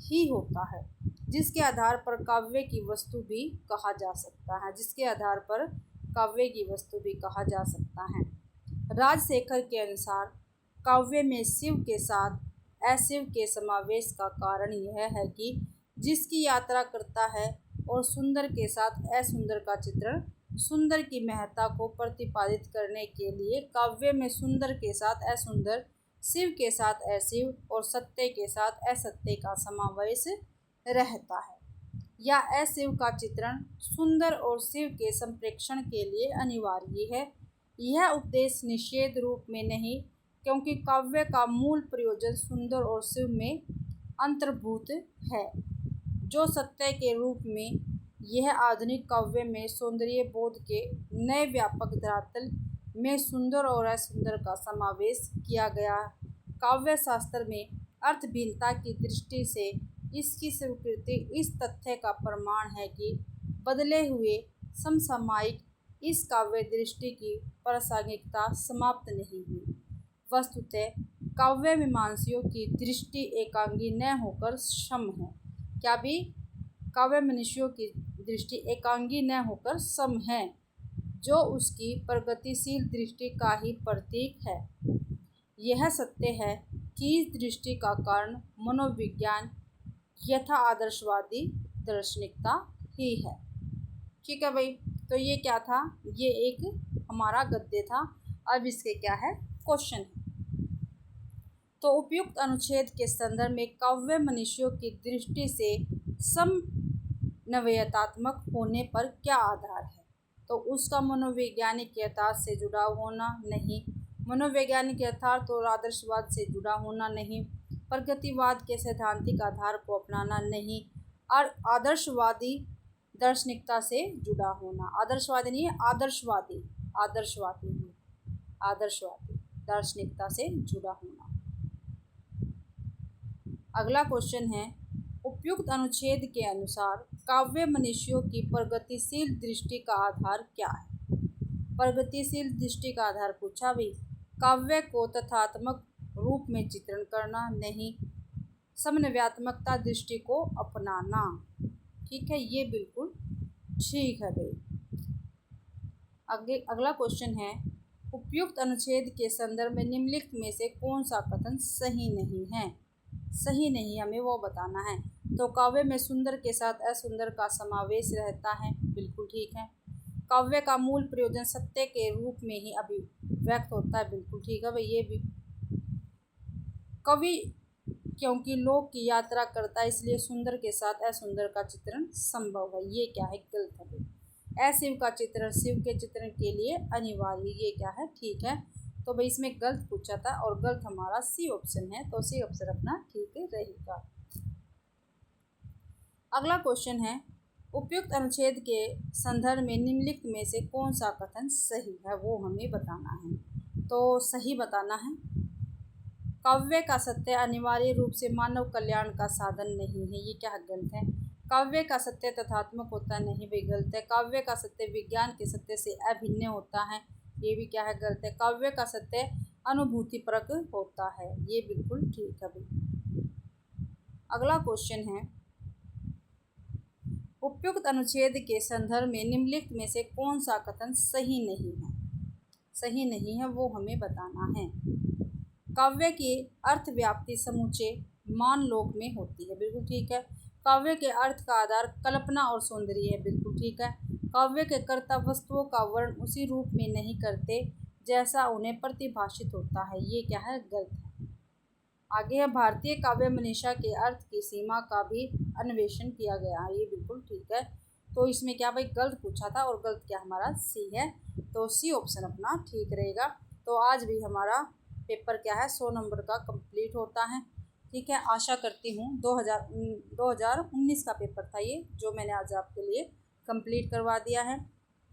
ही होता है, जिसके आधार पर काव्य की वस्तु भी कहा जा सकता है, जिसके आधार पर काव्य की वस्तु भी कहा जा सकता है। राजशेखर के अनुसार काव्य में शिव के साथ अशिव के समावेश का कारण यह है कि जिसकी यात्रा करता है और सुंदर के साथ असुंदर का चित्रण सुंदर की महत्ता को प्रतिपादित करने के लिए काव्य में सुंदर के साथ असुंदर, शिव के साथ अशिव और सत्य के साथ असत्य का समावेश रहता है, या अशिव का चित्रण सुंदर और शिव के संप्रेक्षण के लिए अनिवार्य है। यह उपदेश निषेध रूप में नहीं, क्योंकि काव्य का मूल प्रयोजन सुंदर और शिव में अंतर्भूत है। जो सत्य के रूप में यह आधुनिक काव्य में सौंदर्य बोध के नए व्यापक धरातल में सुंदर और असुंदर का समावेश किया गया। काव्य शास्त्र में अर्थहीनता की दृष्टि से इसकी स्वीकृति इस तथ्य का प्रमाण है कि बदले हुए समसामयिक इस काव्य दृष्टि की प्रासंगिकता समाप्त नहीं हुई। वस्तुतः काव्य मीमांसकों की दृष्टि एकांगी न होकर सम है। क्या भी, काव्य मनीषियों की दृष्टि एकांगी न होकर सम है, जो उसकी प्रगतिशील दृष्टि का ही प्रतीक है। यह सत्य है कि इस दृष्टि का कारण मनोविज्ञान यथा आदर्शवादी दार्शनिकता ही है। ठीक है भाई, तो ये क्या था, ये एक हमारा गद्य था। अब इसके क्या है, क्वेश्चन है। तो उपयुक्त अनुच्छेद के संदर्भ में काव्य मनीषियों की दृष्टि से समन्वयात्मक होने पर क्या आधार है। तो उसका मनोवैज्ञानिक यथार्थ से जुड़ा होना नहीं। मनोवैज्ञानिक यथार्थ और आदर्शवाद से जुड़ा होना नहीं। प्रगतिवाद के सैद्धांतिक आधार को अपनाना नहीं। और आदर्शवादी दार्शनिकता से जुड़ा होना। आदर्शवादी नहीं है, आदर्शवादी, आदर्शवादी नहीं, आदर्शवादी दार्शनिकता से जुड़ा होना। अगला क्वेश्चन है, उपयुक्त अनुच्छेद के अनुसार काव्य मनुष्यों की प्रगतिशील दृष्टि का आधार क्या है। प्रगतिशील दृष्टि का आधार पूछा भी। काव्य को तथ्यात्मक रूप में चित्रण करना नहीं। समन्वयात्मकता दृष्टि को अपनाना। ठीक है, ये बिल्कुल ठीक है भाई। अगला क्वेश्चन है, उपयुक्त अनुच्छेद के संदर्भ में निम्नलिखित में से कौन सा कथन सही नहीं है। सही नहीं, हमें वो बताना है। तो काव्य में सुंदर के साथ असुंदर का समावेश रहता है, बिल्कुल ठीक है। काव्य का मूल प्रयोजन सत्य के रूप में ही अभिव्यक्त होता है, बिल्कुल ठीक है भाई। ये भी कवि क्योंकि लोक की यात्रा करता है इसलिए सुंदर के साथ असुंदर का चित्रण संभव है, ये क्या है, गलत है भाई। अशिव का चित्रण शिव के चित्रण के लिए अनिवार्य, ये क्या है, ठीक है। तो भाई इसमें गलत पूछा था और गलत हमारा सी ऑप्शन है, तो सी ऑप्शन अपना ठीक रहेगा। अगला क्वेश्चन है, उपयुक्त अनुच्छेद के संदर्भ में निम्नलिखित में से कौन सा कथन सही है, वो हमें बताना है। तो सही बताना है, काव्य का सत्य अनिवार्य रूप से मानव कल्याण का साधन नहीं है, ये क्या गलत है। काव्य का सत्य तथ्यात्मक होता नहीं, भी गलत है। काव्य का सत्य विज्ञान के सत्य से अभिन्न होता है, ये भी क्या है, गलत है। काव्य का सत्य अनुभूतिपरक होता है, ये बिल्कुल ठीक है भाई। अगला क्वेश्चन है, उपयुक्त अनुच्छेद के संदर्भ में निम्नलिखित में से कौन सा कथन सही नहीं है। सही नहीं है वो हमें बताना है। काव्य की अर्थ व्याप्ति समूचे मानलोक में होती है, बिल्कुल ठीक है। काव्य के अर्थ का आधार कल्पना और सौंदर्य है, बिल्कुल ठीक है। काव्य के कर्ता वस्तुओं का वर्ण उसी रूप में नहीं करते जैसा उन्हें प्रतिभाषित होता है, ये क्या है, गलत है। आगे है, भारतीय काव्य मनीषा के अर्थ की सीमा का भी अन्वेषण किया गया, ये बिल्कुल ठीक है। तो इसमें क्या भाई गलत पूछा था और गलत क्या हमारा सी है, तो सी ऑप्शन अपना ठीक रहेगा। तो आज भी हमारा पेपर क्या है, 100 नंबर का कंप्लीट होता है, ठीक है। आशा करती हूँ 2019 का पेपर था ये, जो मैंने आज आपके लिए कंप्लीट करवा दिया है,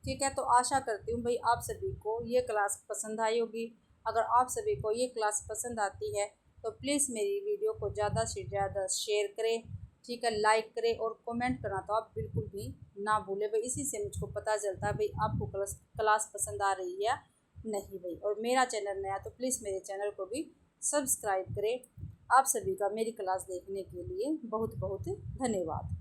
ठीक है। तो आशा करती हूँ भाई आप सभी को ये क्लास पसंद आई होगी। अगर आप सभी को ये क्लास पसंद आती है तो प्लीज़ मेरी वीडियो को ज़्यादा से ज़्यादा शेयर करें, ठीक है, लाइक करें और कमेंट करना तो आप बिल्कुल भी ना भूलें भाई। इसी से मुझको पता चलता है भाई आपको क्लास पसंद आ रही है नहीं भाई। और मेरा चैनल नया तो प्लीज़ मेरे चैनल को भी सब्सक्राइब करें। आप सभी का मेरी क्लास देखने के लिए बहुत बहुत धन्यवाद।